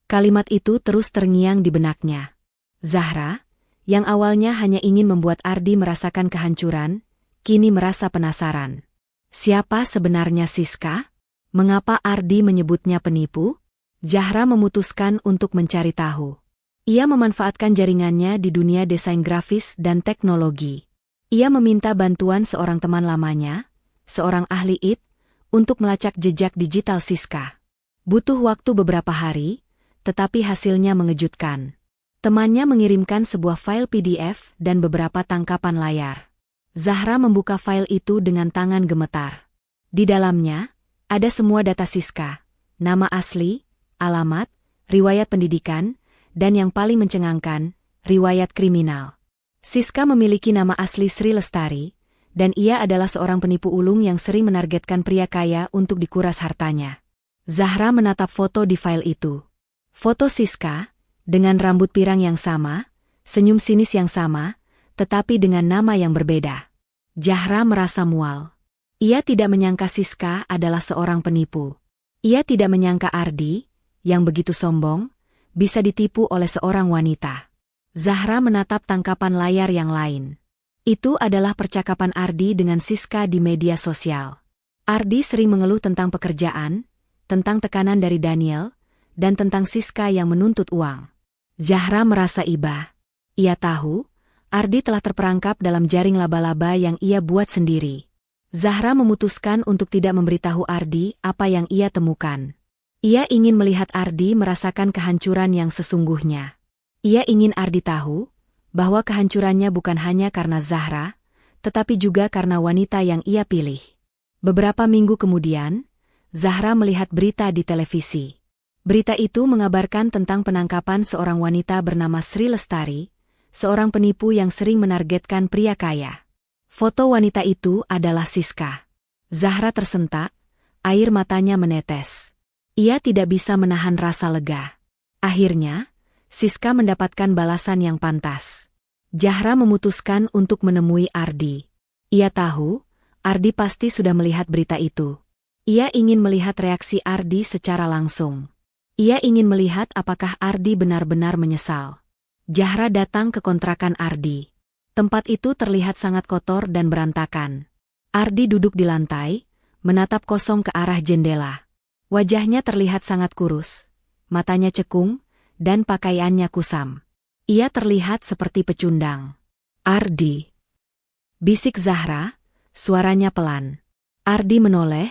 Speaker 1: Kalimat itu terus terngiang di benaknya. Zahra, yang awalnya hanya ingin membuat Ardi merasakan kehancuran, kini merasa penasaran. Siapa sebenarnya Siska? Mengapa Ardi menyebutnya penipu? Zahra memutuskan untuk mencari tahu. Ia memanfaatkan jaringannya di dunia desain grafis dan teknologi. Ia meminta bantuan seorang teman lamanya, seorang ahli IT, untuk melacak jejak digital Siska. Butuh waktu beberapa hari, tetapi hasilnya mengejutkan. Temannya mengirimkan sebuah file PDF dan beberapa tangkapan layar. Zahra membuka file itu dengan tangan gemetar. Di dalamnya, ada semua data Siska, nama asli, alamat, riwayat pendidikan, dan yang paling mencengangkan, riwayat kriminal. Siska memiliki nama asli Sri Lestari, dan ia adalah seorang penipu ulung yang sering menargetkan pria kaya untuk dikuras hartanya. Zahra menatap foto di file itu. Foto Siska, dengan rambut pirang yang sama, senyum sinis yang sama, tetapi dengan nama yang berbeda. Zahra merasa mual. Ia tidak menyangka Siska adalah seorang penipu. Ia tidak menyangka Ardi, yang begitu sombong, bisa ditipu oleh seorang wanita. Zahra menatap tangkapan layar yang lain. Itu adalah percakapan Ardi dengan Siska di media sosial. Ardi sering mengeluh tentang pekerjaan, tentang tekanan dari Daniel, dan tentang Siska yang menuntut uang. Zahra merasa iba. Ia tahu, Ardi telah terperangkap dalam jaring laba-laba yang ia buat sendiri. Zahra memutuskan untuk tidak memberitahu Ardi apa yang ia temukan. Ia ingin melihat Ardi merasakan kehancuran yang sesungguhnya. Ia ingin Ardi tahu bahwa kehancurannya bukan hanya karena Zahra, tetapi juga karena wanita yang ia pilih. Beberapa minggu kemudian, Zahra melihat berita di televisi. Berita itu mengabarkan tentang penangkapan seorang wanita bernama Sri Lestari, seorang penipu yang sering menargetkan pria kaya. Foto wanita itu adalah Siska. Zahra tersentak, air matanya menetes. Ia tidak bisa menahan rasa lega. Akhirnya, Siska mendapatkan balasan yang pantas. Zahra memutuskan untuk menemui Ardi. Ia tahu, Ardi pasti sudah melihat berita itu. Ia ingin melihat reaksi Ardi secara langsung. Ia ingin melihat apakah Ardi benar-benar menyesal. Zahra datang ke kontrakan Ardi. Tempat itu terlihat sangat kotor dan berantakan. Ardi duduk di lantai, menatap kosong ke arah jendela. Wajahnya terlihat sangat kurus, matanya cekung, dan pakaiannya kusam. Ia terlihat seperti pecundang. Ardi, bisik Zahra, suaranya pelan. Ardi menoleh,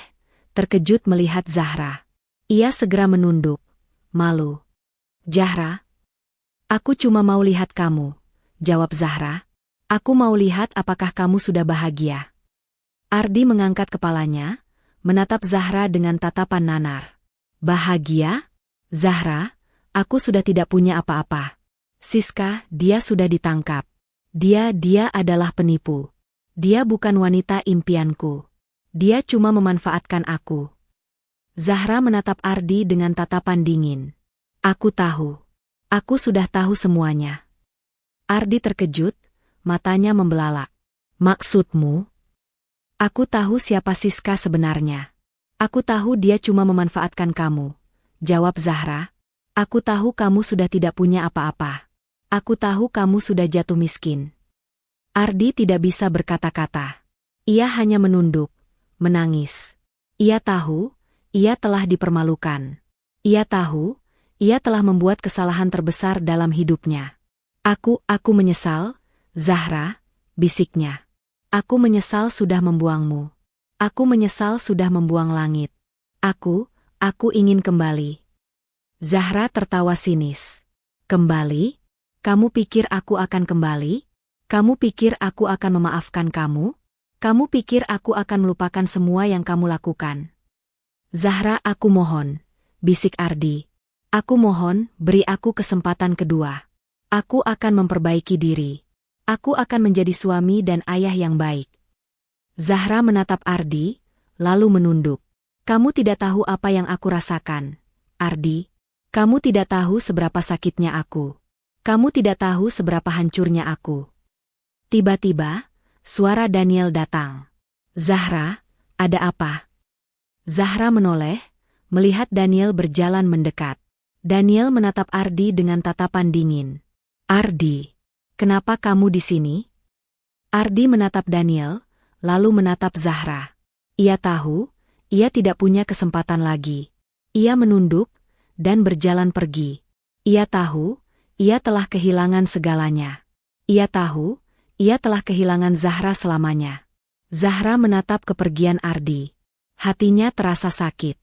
Speaker 1: terkejut melihat Zahra. Ia segera menunduk, malu. Zahra, aku cuma mau lihat kamu, jawab Zahra. Aku mau lihat apakah kamu sudah bahagia. Ardi mengangkat kepalanya, menatap Zahra dengan tatapan nanar. Bahagia? Zahra, aku sudah tidak punya apa-apa. Siska, dia sudah ditangkap. Dia adalah penipu. Dia bukan wanita impianku. Dia cuma memanfaatkan aku. Zahra menatap Ardi dengan tatapan dingin. Aku tahu. Aku sudah tahu semuanya. Ardi terkejut, matanya membelalak. Maksudmu? Aku tahu siapa Siska sebenarnya. Aku tahu dia cuma memanfaatkan kamu, jawab Zahra. Aku tahu kamu sudah tidak punya apa-apa. Aku tahu kamu sudah jatuh miskin. Ardi tidak bisa berkata-kata. Ia hanya menunduk, menangis. Ia tahu, ia telah dipermalukan. Ia tahu, ia telah membuat kesalahan terbesar dalam hidupnya. Aku menyesal, Zahra, bisiknya. Aku menyesal sudah membuangmu. Aku menyesal sudah membuang langit. Aku ingin kembali. Zahra tertawa sinis. Kembali? Kamu pikir aku akan kembali? Kamu pikir aku akan memaafkan kamu? Kamu pikir aku akan melupakan semua yang kamu lakukan? Zahra, aku mohon, bisik Ardi. Aku mohon, beri aku kesempatan kedua. Aku akan memperbaiki diri. Aku akan menjadi suami dan ayah yang baik. Zahra menatap Ardi, lalu menunduk. Kamu tidak tahu apa yang aku rasakan, Ardi. Kamu tidak tahu seberapa sakitnya aku. Kamu tidak tahu seberapa hancurnya aku. Tiba-tiba, suara Daniel datang. Zahra, ada apa? Zahra menoleh, melihat Daniel berjalan mendekat. Daniel menatap Ardi dengan tatapan dingin. Ardi, kenapa kamu di sini? Ardi menatap Daniel, lalu menatap Zahra. Ia tahu, ia tidak punya kesempatan lagi. Ia menunduk, dan berjalan pergi. Ia tahu, ia telah kehilangan segalanya. Ia tahu, ia telah kehilangan Zahra selamanya. Zahra menatap kepergian Ardi. Hatinya terasa sakit.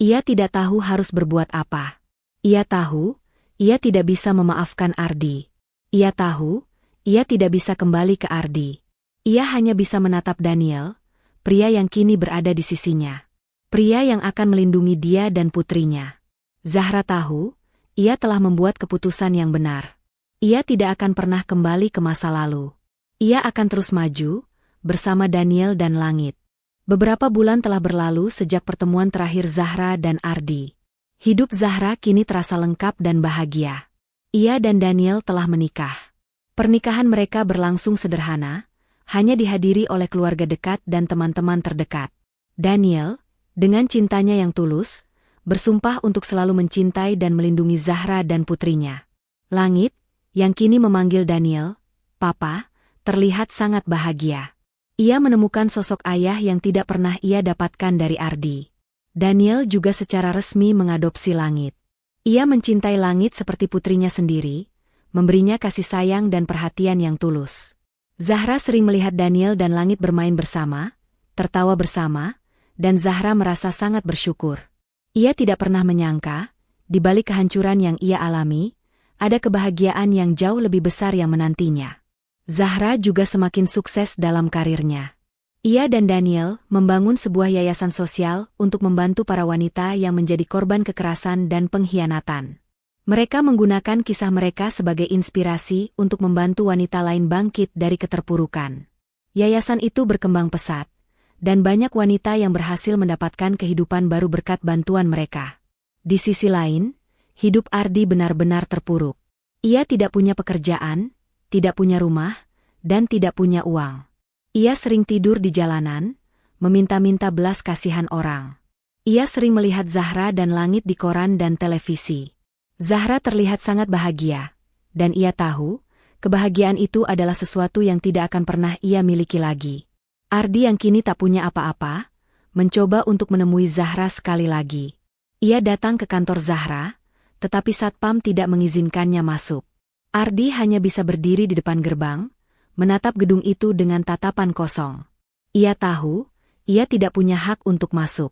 Speaker 1: Ia tidak tahu harus berbuat apa. Ia tahu, ia tidak bisa memaafkan Ardi. Ia tahu, ia tidak bisa kembali ke Ardi. Ia hanya bisa menatap Daniel, pria yang kini berada di sisinya. Pria yang akan melindungi dia dan putrinya. Zahra tahu, ia telah membuat keputusan yang benar. Ia tidak akan pernah kembali ke masa lalu. Ia akan terus maju, bersama Daniel dan langit. Beberapa bulan telah berlalu sejak pertemuan terakhir Zahra dan Ardi. Hidup Zahra kini terasa lengkap dan bahagia. Ia dan Daniel telah menikah. Pernikahan mereka berlangsung sederhana, hanya dihadiri oleh keluarga dekat dan teman-teman terdekat. Daniel, dengan cintanya yang tulus, bersumpah untuk selalu mencintai dan melindungi Zahra dan putrinya. Langit, yang kini memanggil Daniel, Papa, terlihat sangat bahagia. Ia menemukan sosok ayah yang tidak pernah ia dapatkan dari Ardi. Daniel juga secara resmi mengadopsi Langit. Ia mencintai Langit seperti putrinya sendiri, memberinya kasih sayang dan perhatian yang tulus. Zahra sering melihat Daniel dan Langit bermain bersama, tertawa bersama, dan Zahra merasa sangat bersyukur. Ia tidak pernah menyangka, di balik kehancuran yang ia alami, ada kebahagiaan yang jauh lebih besar yang menantinya. Zahra juga semakin sukses dalam karirnya. Ia dan Daniel membangun sebuah yayasan sosial untuk membantu para wanita yang menjadi korban kekerasan dan pengkhianatan. Mereka menggunakan kisah mereka sebagai inspirasi untuk membantu wanita lain bangkit dari keterpurukan. Yayasan itu berkembang pesat, dan banyak wanita yang berhasil mendapatkan kehidupan baru berkat bantuan mereka. Di sisi lain, hidup Ardi benar-benar terpuruk. Ia tidak punya pekerjaan, tidak punya rumah, dan tidak punya uang. Ia sering tidur di jalanan, meminta-minta belas kasihan orang. Ia sering melihat Zahra dan langit di koran dan televisi. Zahra terlihat sangat bahagia, dan ia tahu, kebahagiaan itu adalah sesuatu yang tidak akan pernah ia miliki lagi. Ardi yang kini tak punya apa-apa, mencoba untuk menemui Zahra sekali lagi. Ia datang ke kantor Zahra, tetapi satpam tidak mengizinkannya masuk. Ardi hanya bisa berdiri di depan gerbang, menatap gedung itu dengan tatapan kosong. Ia tahu, ia tidak punya hak untuk masuk.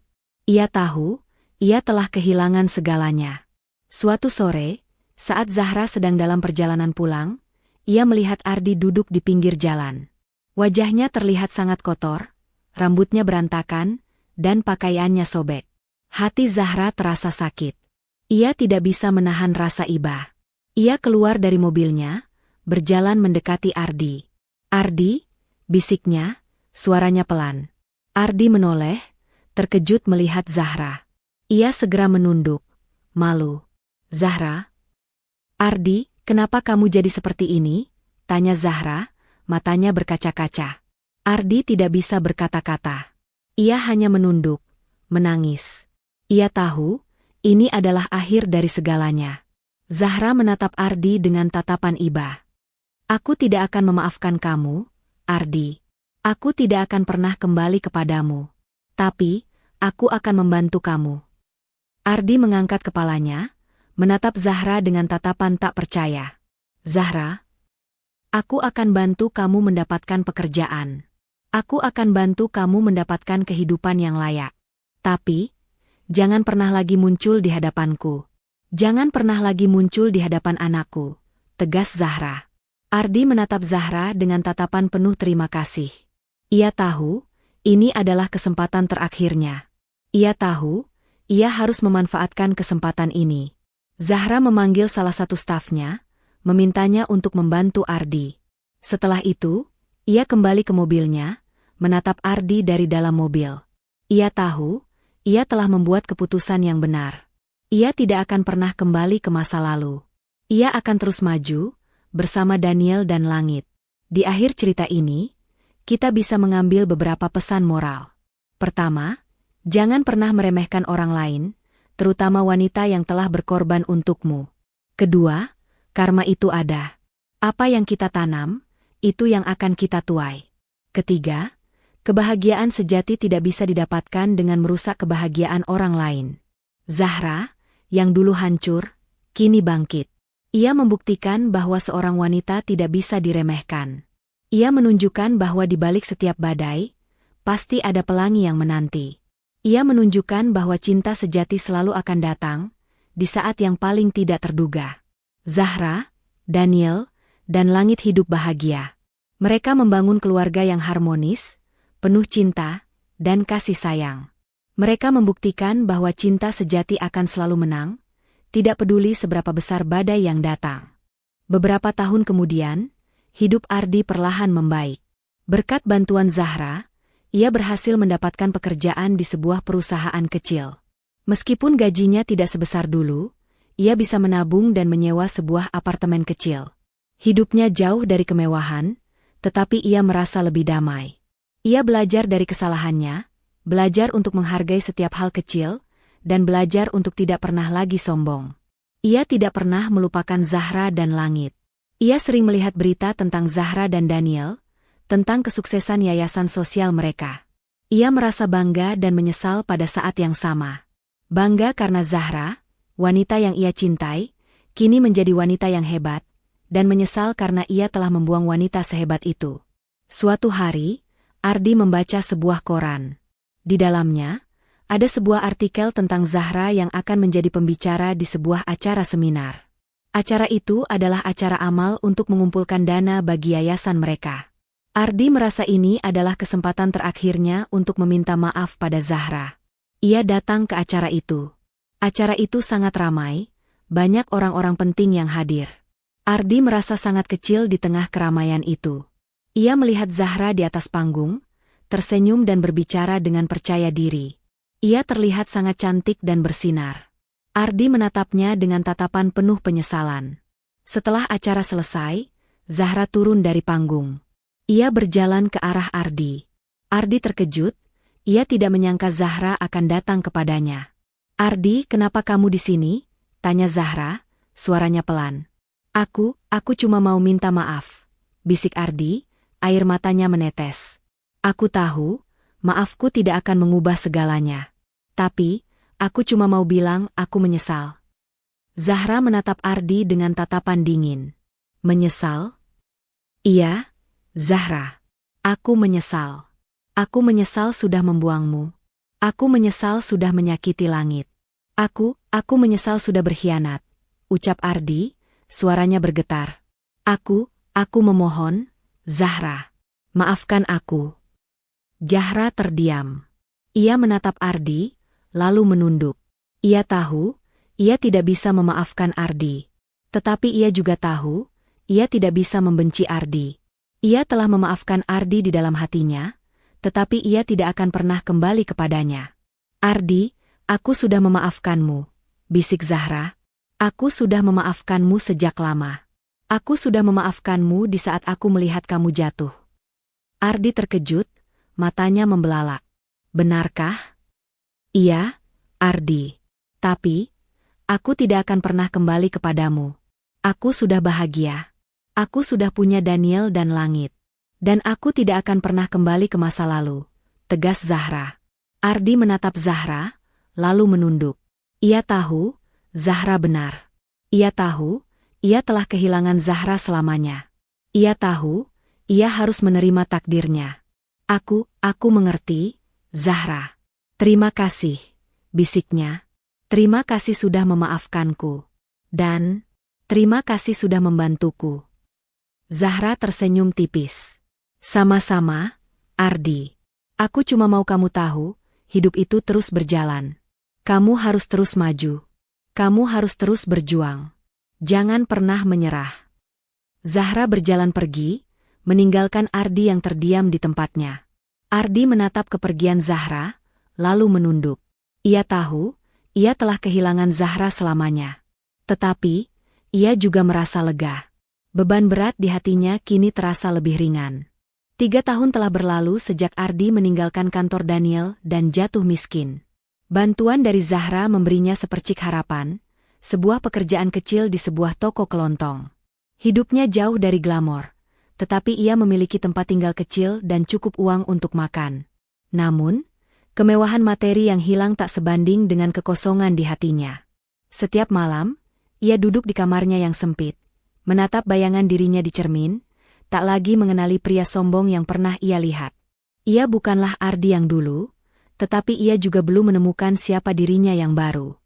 Speaker 1: Ia tahu, ia telah kehilangan segalanya. Suatu sore, saat Zahra sedang dalam perjalanan pulang, ia melihat Ardi duduk di pinggir jalan. Wajahnya terlihat sangat kotor, rambutnya berantakan, dan pakaiannya sobek. Hati Zahra terasa sakit. Ia tidak bisa menahan rasa iba. Ia keluar dari mobilnya, berjalan mendekati Ardi. "Ardi," bisiknya, suaranya pelan. Ardi menoleh, terkejut melihat Zahra. Ia segera menunduk, malu. "Zahra?" "Ardi, kenapa kamu jadi seperti ini?" tanya Zahra, matanya berkaca-kaca. Ardi tidak bisa berkata-kata. Ia hanya menunduk, menangis. Ia tahu, ini adalah akhir dari segalanya. Zahra menatap Ardi dengan tatapan iba. "Aku tidak akan memaafkan kamu, Ardi. Aku tidak akan pernah kembali kepadamu. Tapi, aku akan membantu kamu." Ardi mengangkat kepalanya, menatap Zahra dengan tatapan tak percaya. "Zahra, aku akan bantu kamu mendapatkan pekerjaan. Aku akan bantu kamu mendapatkan kehidupan yang layak. Tapi, jangan pernah lagi muncul di hadapanku. Jangan pernah lagi muncul di hadapan anakku," tegas Zahra. Ardi menatap Zahra dengan tatapan penuh terima kasih. Ia tahu, ini adalah kesempatan terakhirnya. Ia tahu, ia harus memanfaatkan kesempatan ini. Zahra memanggil salah satu stafnya, memintanya untuk membantu Ardi. Setelah itu, ia kembali ke mobilnya, menatap Ardi dari dalam mobil. Ia tahu, ia telah membuat keputusan yang benar. Ia tidak akan pernah kembali ke masa lalu. Ia akan terus maju, bersama Daniel dan Langit. Di akhir cerita ini, kita bisa mengambil beberapa pesan moral. Pertama, jangan pernah meremehkan orang lain, terutama wanita yang telah berkorban untukmu. Kedua, karma itu ada. Apa yang kita tanam, itu yang akan kita tuai. Ketiga, kebahagiaan sejati tidak bisa didapatkan dengan merusak kebahagiaan orang lain. Zahra, yang dulu hancur, kini bangkit. Ia membuktikan bahwa seorang wanita tidak bisa diremehkan. Ia menunjukkan bahwa di balik setiap badai, pasti ada pelangi yang menanti. Ia menunjukkan bahwa cinta sejati selalu akan datang, di saat yang paling tidak terduga. Zahra, Daniel, dan Langit hidup bahagia. Mereka membangun keluarga yang harmonis, penuh cinta, dan kasih sayang. Mereka membuktikan bahwa cinta sejati akan selalu menang, tidak peduli seberapa besar badai yang datang. Beberapa tahun kemudian, hidup Ardi perlahan membaik. Berkat bantuan Zahra, ia berhasil mendapatkan pekerjaan di sebuah perusahaan kecil. Meskipun gajinya tidak sebesar dulu, ia bisa menabung dan menyewa sebuah apartemen kecil. Hidupnya jauh dari kemewahan, tetapi ia merasa lebih damai. Ia belajar dari kesalahannya, belajar untuk menghargai setiap hal kecil, dan belajar untuk tidak pernah lagi sombong. Ia tidak pernah melupakan Zahra dan Langit. Ia sering melihat berita tentang Zahra dan Daniel, tentang kesuksesan yayasan sosial mereka. Ia merasa bangga dan menyesal pada saat yang sama. Bangga karena Zahra, wanita yang ia cintai, kini menjadi wanita yang hebat, dan menyesal karena ia telah membuang wanita sehebat itu. Suatu hari, Ardi membaca sebuah koran. Di dalamnya, ada sebuah artikel tentang Zahra yang akan menjadi pembicara di sebuah acara seminar. Acara itu adalah acara amal untuk mengumpulkan dana bagi yayasan mereka. Ardi merasa ini adalah kesempatan terakhirnya untuk meminta maaf pada Zahra. Ia datang ke acara itu. Acara itu sangat ramai, banyak orang-orang penting yang hadir. Ardi merasa sangat kecil di tengah keramaian itu. Ia melihat Zahra di atas panggung, tersenyum dan berbicara dengan percaya diri. Ia terlihat sangat cantik dan bersinar. Ardi menatapnya dengan tatapan penuh penyesalan. Setelah acara selesai, Zahra turun dari panggung. Ia berjalan ke arah Ardi. Ardi terkejut, ia tidak menyangka Zahra akan datang kepadanya. "Ardi, kenapa kamu di sini?" tanya Zahra, suaranya pelan. Aku cuma mau minta maaf," bisik Ardi, air matanya menetes. "Aku tahu, maafku tidak akan mengubah segalanya. Tapi, aku cuma mau bilang aku menyesal." Zahra menatap Ardi dengan tatapan dingin. "Menyesal?" "Iya, Zahra. Aku menyesal. Aku menyesal sudah membuangmu. Aku menyesal sudah menyakiti langit. Aku menyesal sudah berkhianat," ucap Ardi, suaranya bergetar. Aku memohon, Zahra. Maafkan aku." Zahra terdiam. Ia menatap Ardi, lalu menunduk. Ia tahu, ia tidak bisa memaafkan Ardi. Tetapi ia juga tahu, ia tidak bisa membenci Ardi. Ia telah memaafkan Ardi di dalam hatinya, tetapi ia tidak akan pernah kembali kepadanya. "Ardi, aku sudah memaafkanmu," bisik Zahra. "Aku sudah memaafkanmu sejak lama. Aku sudah memaafkanmu di saat aku melihat kamu jatuh." Ardi terkejut, matanya membelalak. "Benarkah?" "Iya, Ardi. Tapi, aku tidak akan pernah kembali kepadamu. Aku sudah bahagia. Aku sudah punya Daniel dan langit. Dan aku tidak akan pernah kembali ke masa lalu," tegas Zahra. Ardi menatap Zahra, lalu menunduk. Ia tahu, Zahra benar. Ia tahu, ia telah kehilangan Zahra selamanya. Ia tahu, ia harus menerima takdirnya. Aku mengerti, Zahra." "Terima kasih," bisiknya. "Terima kasih sudah memaafkanku. Dan, terima kasih sudah membantuku." Zahra tersenyum tipis. "Sama-sama, Ardi. Aku cuma mau kamu tahu, hidup itu terus berjalan. Kamu harus terus maju. Kamu harus terus berjuang. Jangan pernah menyerah." Zahra berjalan pergi, meninggalkan Ardi yang terdiam di tempatnya. Ardi menatap kepergian Zahra, lalu menunduk. Ia tahu, ia telah kehilangan Zahra selamanya. Tetapi, ia juga merasa lega. Beban berat di hatinya kini terasa lebih ringan. 3 tahun telah berlalu sejak Ardi meninggalkan kantor Daniel dan jatuh miskin. Bantuan dari Zahra memberinya sepercik harapan, sebuah pekerjaan kecil di sebuah toko kelontong. Hidupnya jauh dari glamor, tetapi ia memiliki tempat tinggal kecil dan cukup uang untuk makan. Namun, kemewahan materi yang hilang tak sebanding dengan kekosongan di hatinya. Setiap malam, ia duduk di kamarnya yang sempit, menatap bayangan dirinya di cermin, tak lagi mengenali pria sombong yang pernah ia lihat. Ia bukanlah Ardi yang dulu, tetapi ia juga belum menemukan siapa dirinya yang baru.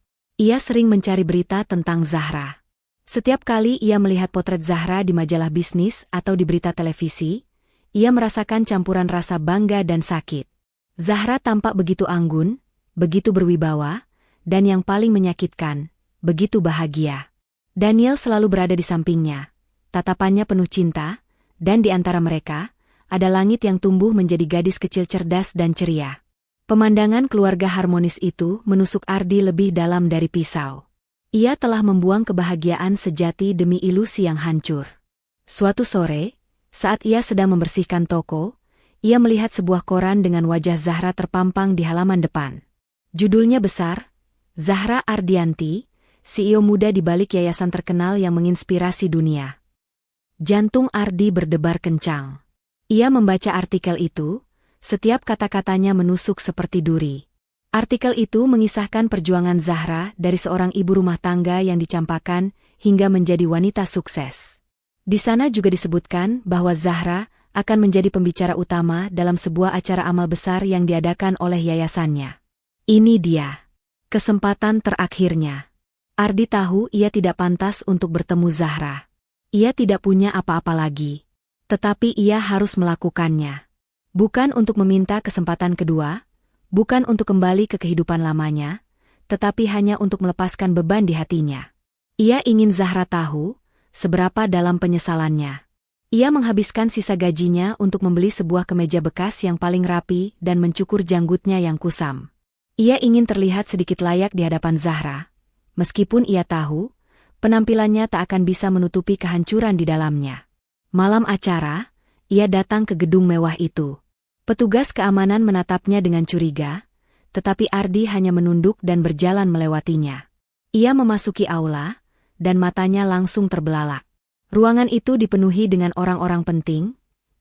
Speaker 1: Ia sering mencari berita tentang Zahra. Setiap kali ia melihat potret Zahra di majalah bisnis atau di berita televisi, ia merasakan campuran rasa bangga dan sakit. Zahra tampak begitu anggun, begitu berwibawa, dan yang paling menyakitkan, begitu bahagia. Daniel selalu berada di sampingnya, tatapannya penuh cinta, dan di antara mereka, ada langit yang tumbuh menjadi gadis kecil cerdas dan ceria. Pemandangan keluarga harmonis itu menusuk Ardi lebih dalam dari pisau. Ia telah membuang kebahagiaan sejati demi ilusi yang hancur. Suatu sore, saat ia sedang membersihkan toko, ia melihat sebuah koran dengan wajah Zahra terpampang di halaman depan. Judulnya besar, Zahra Ardianti, CEO muda di balik yayasan terkenal yang menginspirasi dunia. Jantung Ardi berdebar kencang. Ia membaca artikel itu, setiap kata-katanya menusuk seperti duri. Artikel itu mengisahkan perjuangan Zahra dari seorang ibu rumah tangga yang dicampakkan hingga menjadi wanita sukses. Di sana juga disebutkan bahwa Zahra akan menjadi pembicara utama dalam sebuah acara amal besar yang diadakan oleh yayasannya. Ini dia, kesempatan terakhirnya. Ardi tahu ia tidak pantas untuk bertemu Zahra. Ia tidak punya apa-apa lagi. Tetapi ia harus melakukannya. Bukan untuk meminta kesempatan kedua, bukan untuk kembali ke kehidupan lamanya, tetapi hanya untuk melepaskan beban di hatinya. Ia ingin Zahra tahu seberapa dalam penyesalannya. Ia menghabiskan sisa gajinya untuk membeli sebuah kemeja bekas yang paling rapi dan mencukur janggutnya yang kusam. Ia ingin terlihat sedikit layak di hadapan Zahra, meskipun ia tahu, penampilannya tak akan bisa menutupi kehancuran di dalamnya. Malam acara, ia datang ke gedung mewah itu. Petugas keamanan menatapnya dengan curiga, tetapi Ardi hanya menunduk dan berjalan melewatinya. Ia memasuki aula, dan matanya langsung terbelalak. Ruangan itu dipenuhi dengan orang-orang penting,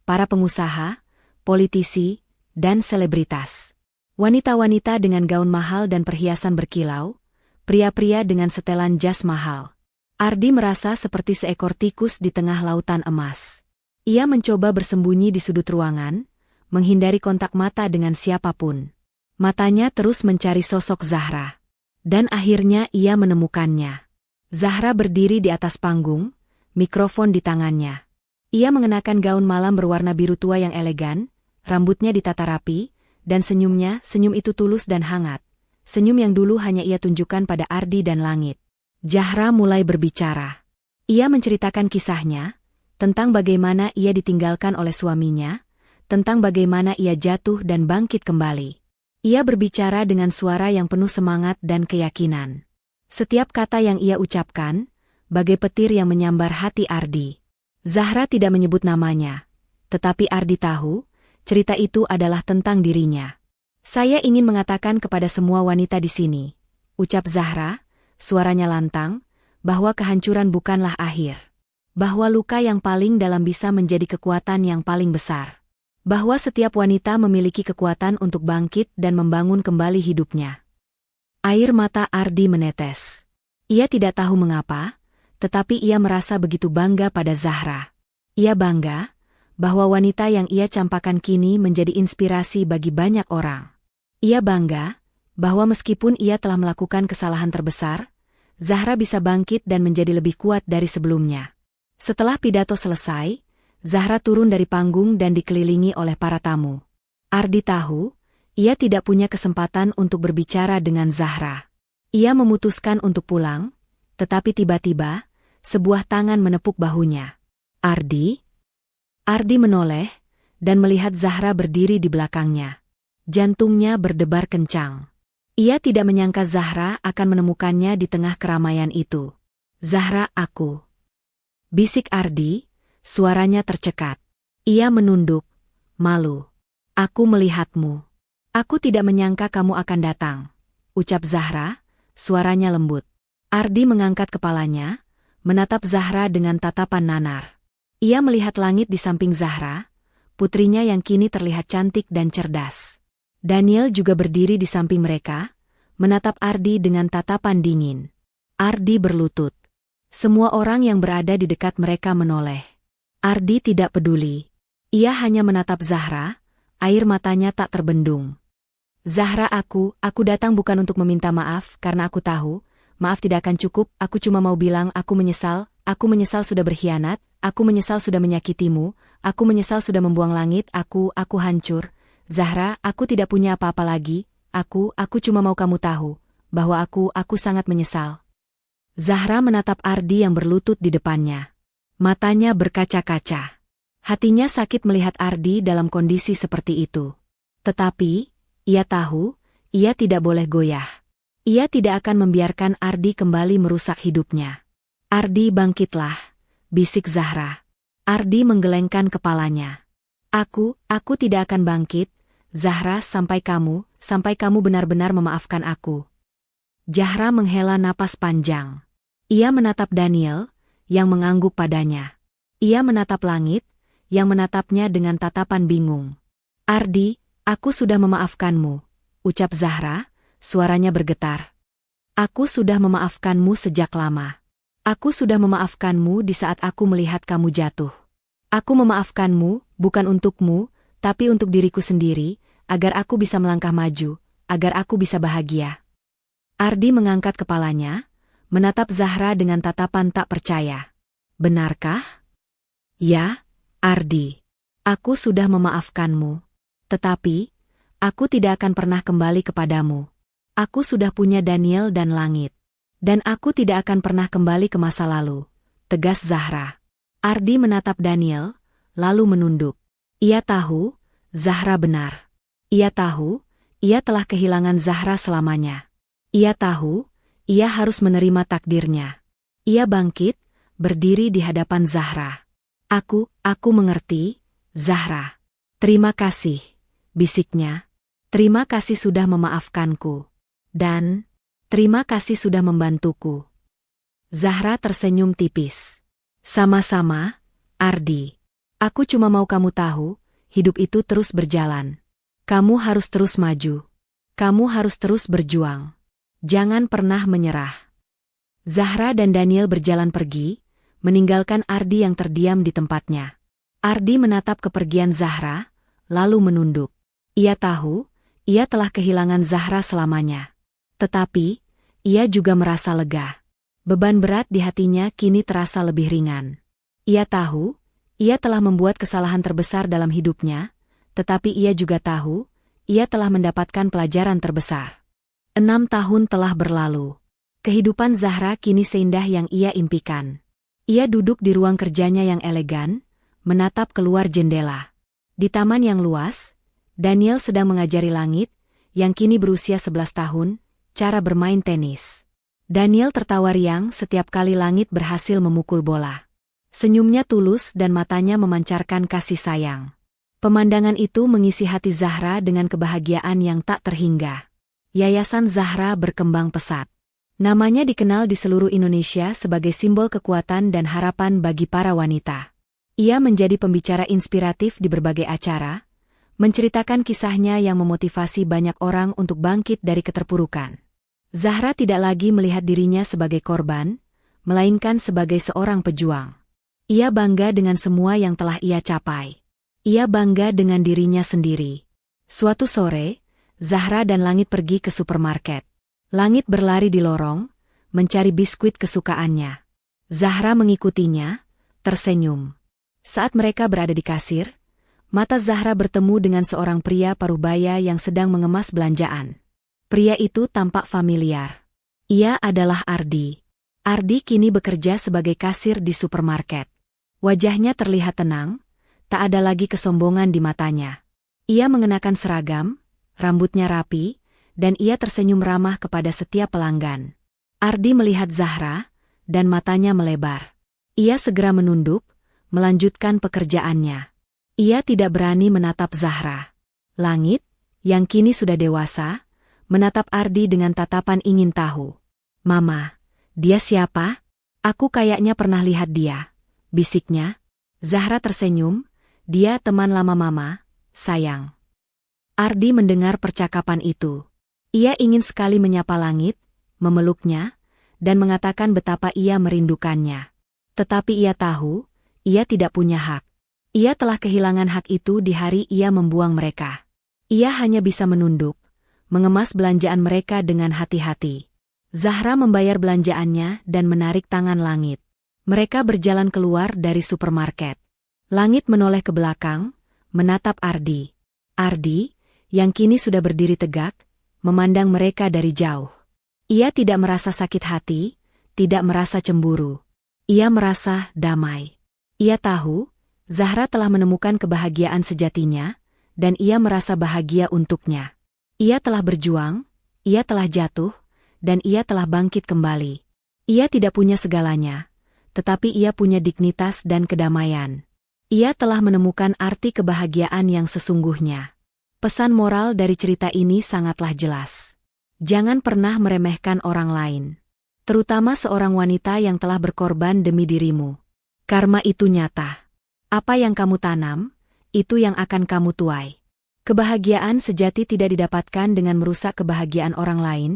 Speaker 1: para pengusaha, politisi, dan selebritas. Wanita-wanita dengan gaun mahal dan perhiasan berkilau, pria-pria dengan setelan jas mahal. Ardi merasa seperti seekor tikus di tengah lautan emas. Ia mencoba bersembunyi di sudut ruangan, menghindari kontak mata dengan siapapun. Matanya terus mencari sosok Zahra. Dan akhirnya ia menemukannya. Zahra berdiri di atas panggung, mikrofon di tangannya. Ia mengenakan gaun malam berwarna biru tua yang elegan, rambutnya ditata rapi, dan senyum itu tulus dan hangat. Senyum yang dulu hanya ia tunjukkan pada Ardi dan langit. Zahra mulai berbicara. Ia menceritakan kisahnya, tentang bagaimana ia ditinggalkan oleh suaminya, tentang bagaimana ia jatuh dan bangkit kembali. Ia berbicara dengan suara yang penuh semangat dan keyakinan. Setiap kata yang ia ucapkan, bagai petir yang menyambar hati Ardi. Zahra tidak menyebut namanya, tetapi Ardi tahu, cerita itu adalah tentang dirinya. Saya ingin mengatakan kepada semua wanita di sini, ucap Zahra, suaranya lantang, bahwa kehancuran bukanlah akhir. Bahwa luka yang paling dalam bisa menjadi kekuatan yang paling besar. Bahwa setiap wanita memiliki kekuatan untuk bangkit dan membangun kembali hidupnya. Air mata Ardi menetes. Ia tidak tahu mengapa, tetapi ia merasa begitu bangga pada Zahra. Ia bangga bahwa wanita yang ia campakan kini menjadi inspirasi bagi banyak orang. Ia bangga bahwa meskipun ia telah melakukan kesalahan terbesar, Zahra bisa bangkit dan menjadi lebih kuat dari sebelumnya. Setelah pidato selesai, Zahra turun dari panggung dan dikelilingi oleh para tamu. Ardi tahu, ia tidak punya kesempatan untuk berbicara dengan Zahra. Ia memutuskan untuk pulang, tetapi tiba-tiba, sebuah tangan menepuk bahunya. Ardi? Ardi menoleh, dan melihat Zahra berdiri di belakangnya. Jantungnya berdebar kencang. Ia tidak menyangka Zahra akan menemukannya di tengah keramaian itu. Zahra, aku. Bisik Ardi, suaranya tercekat. Ia menunduk, malu. Aku melihatmu. Aku tidak menyangka kamu akan datang, ucap Zahra, suaranya lembut. Ardi mengangkat kepalanya, menatap Zahra dengan tatapan nanar. Ia melihat langit di samping Zahra, putrinya yang kini terlihat cantik dan cerdas. Daniel juga berdiri di samping mereka, menatap Ardi dengan tatapan dingin. Ardi berlutut. Semua orang yang berada di dekat mereka menoleh. Ardi tidak peduli. Ia hanya menatap Zahra, air matanya tak terbendung. Zahra, aku datang bukan untuk meminta maaf karena aku tahu, maaf tidak akan cukup, aku cuma mau bilang aku menyesal sudah berkhianat, aku menyesal sudah menyakitimu, aku menyesal sudah membuang langit, aku hancur. Zahra, aku tidak punya apa-apa lagi, aku cuma mau kamu tahu, bahwa aku sangat menyesal. Zahra menatap Ardi yang berlutut di depannya. Matanya berkaca-kaca. Hatinya sakit melihat Ardi dalam kondisi seperti itu. Tetapi, ia tahu, ia tidak boleh goyah. Ia tidak akan membiarkan Ardi kembali merusak hidupnya. Ardi, bangkitlah, bisik Zahra. Ardi menggelengkan kepalanya. Aku tidak akan bangkit, Zahra, sampai kamu benar-benar memaafkan aku. Zahra menghela napas panjang. Ia menatap Daniel, yang mengangguk padanya. Ia menatap langit, yang menatapnya dengan tatapan bingung. Ardi, aku sudah memaafkanmu, ucap Zahra, suaranya bergetar. Aku sudah memaafkanmu sejak lama. Aku sudah memaafkanmu di saat aku melihat kamu jatuh. Aku memaafkanmu, bukan untukmu, tapi untuk diriku sendiri, agar aku bisa melangkah maju, agar aku bisa bahagia. Ardi mengangkat kepalanya, menatap Zahra dengan tatapan tak percaya. Benarkah? Ya, Ardi. Aku sudah memaafkanmu. Tetapi, aku tidak akan pernah kembali kepadamu. Aku sudah punya Daniel dan langit. Dan aku tidak akan pernah kembali ke masa lalu, tegas Zahra. Ardi menatap Daniel, lalu menunduk. Ia tahu, Zahra benar. Ia tahu, ia telah kehilangan Zahra selamanya. Ia tahu, ia harus menerima takdirnya. Ia bangkit, berdiri di hadapan Zahra. Aku mengerti, Zahra. Terima kasih, bisiknya. Terima kasih sudah memaafkanku. Dan, terima kasih sudah membantuku. Zahra tersenyum tipis. Sama-sama, Ardi. Aku cuma mau kamu tahu, hidup itu terus berjalan. Kamu harus terus maju. Kamu harus terus berjuang. Jangan pernah menyerah. Zahra dan Daniel berjalan pergi, meninggalkan Ardi yang terdiam di tempatnya. Ardi menatap kepergian Zahra, lalu menunduk. Ia tahu, ia telah kehilangan Zahra selamanya. Tetapi, ia juga merasa lega. Beban berat di hatinya kini terasa lebih ringan. Ia tahu, ia telah membuat kesalahan terbesar dalam hidupnya, tetapi ia juga tahu, ia telah mendapatkan pelajaran terbesar. 6 tahun telah berlalu. Kehidupan Zahra kini seindah yang ia impikan. Ia duduk di ruang kerjanya yang elegan, menatap keluar jendela. Di taman yang luas, Daniel sedang mengajari Langit, yang kini berusia 11 tahun, cara bermain tenis. Daniel tertawa riang setiap kali Langit berhasil memukul bola. Senyumnya tulus dan matanya memancarkan kasih sayang. Pemandangan itu mengisi hati Zahra dengan kebahagiaan yang tak terhingga. Yayasan Zahra berkembang pesat. Namanya dikenal di seluruh Indonesia sebagai simbol kekuatan dan harapan bagi para wanita. Ia menjadi pembicara inspiratif di berbagai acara, menceritakan kisahnya yang memotivasi banyak orang untuk bangkit dari keterpurukan. Zahra tidak lagi melihat dirinya sebagai korban, melainkan sebagai seorang pejuang. Ia bangga dengan semua yang telah ia capai. Ia bangga dengan dirinya sendiri. Suatu sore, Zahra dan Langit pergi ke supermarket. Langit berlari di lorong, mencari biskuit kesukaannya. Zahra mengikutinya, tersenyum. Saat mereka berada di kasir, mata Zahra bertemu dengan seorang pria parubaya yang sedang mengemas belanjaan. Pria itu tampak familiar. Ia adalah Ardi. Ardi kini bekerja sebagai kasir di supermarket. Wajahnya terlihat tenang, tak ada lagi kesombongan di matanya. Ia mengenakan seragam, rambutnya rapi, dan ia tersenyum ramah kepada setiap pelanggan. Ardi melihat Zahra, dan matanya melebar. Ia segera menunduk, melanjutkan pekerjaannya. Ia tidak berani menatap Zahra. Langit, yang kini sudah dewasa, menatap Ardi dengan tatapan ingin tahu. Mama, dia siapa? Aku kayaknya pernah lihat dia, bisiknya. Zahra tersenyum, dia teman lama Mama, sayang. Ardi mendengar percakapan itu. Ia ingin sekali menyapa Langit, memeluknya, dan mengatakan betapa ia merindukannya. Tetapi ia tahu, ia tidak punya hak. Ia telah kehilangan hak itu di hari ia membuang mereka. Ia hanya bisa menunduk, mengemas belanjaan mereka dengan hati-hati. Zahra membayar belanjaannya dan menarik tangan Langit. Mereka berjalan keluar dari supermarket. Langit menoleh ke belakang, menatap Ardi. Ardi, yang kini sudah berdiri tegak, memandang mereka dari jauh. Ia tidak merasa sakit hati, tidak merasa cemburu. Ia merasa damai. Ia tahu, Zahra telah menemukan kebahagiaan sejatinya, dan ia merasa bahagia untuknya. Ia telah berjuang, ia telah jatuh, dan ia telah bangkit kembali. Ia tidak punya segalanya, tetapi ia punya dignitas dan kedamaian. Ia telah menemukan arti kebahagiaan yang sesungguhnya. Pesan moral dari cerita ini sangatlah jelas. Jangan pernah meremehkan orang lain. Terutama seorang wanita yang telah berkorban demi dirimu. Karma itu nyata. Apa yang kamu tanam, itu yang akan kamu tuai. Kebahagiaan sejati tidak didapatkan dengan merusak kebahagiaan orang lain,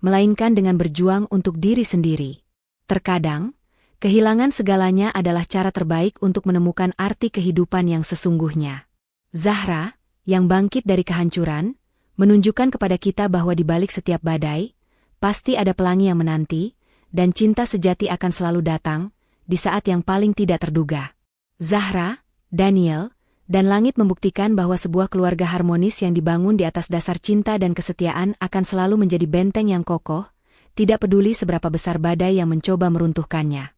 Speaker 1: melainkan dengan berjuang untuk diri sendiri. Terkadang, kehilangan segalanya adalah cara terbaik untuk menemukan arti kehidupan yang sesungguhnya. Zahra, yang bangkit dari kehancuran, menunjukkan kepada kita bahwa di balik setiap badai, pasti ada pelangi yang menanti, dan cinta sejati akan selalu datang, di saat yang paling tidak terduga. Zahra, Daniel, dan Langit membuktikan bahwa sebuah keluarga harmonis yang dibangun di atas dasar cinta dan kesetiaan akan selalu menjadi benteng yang kokoh, tidak peduli seberapa besar badai yang mencoba meruntuhkannya.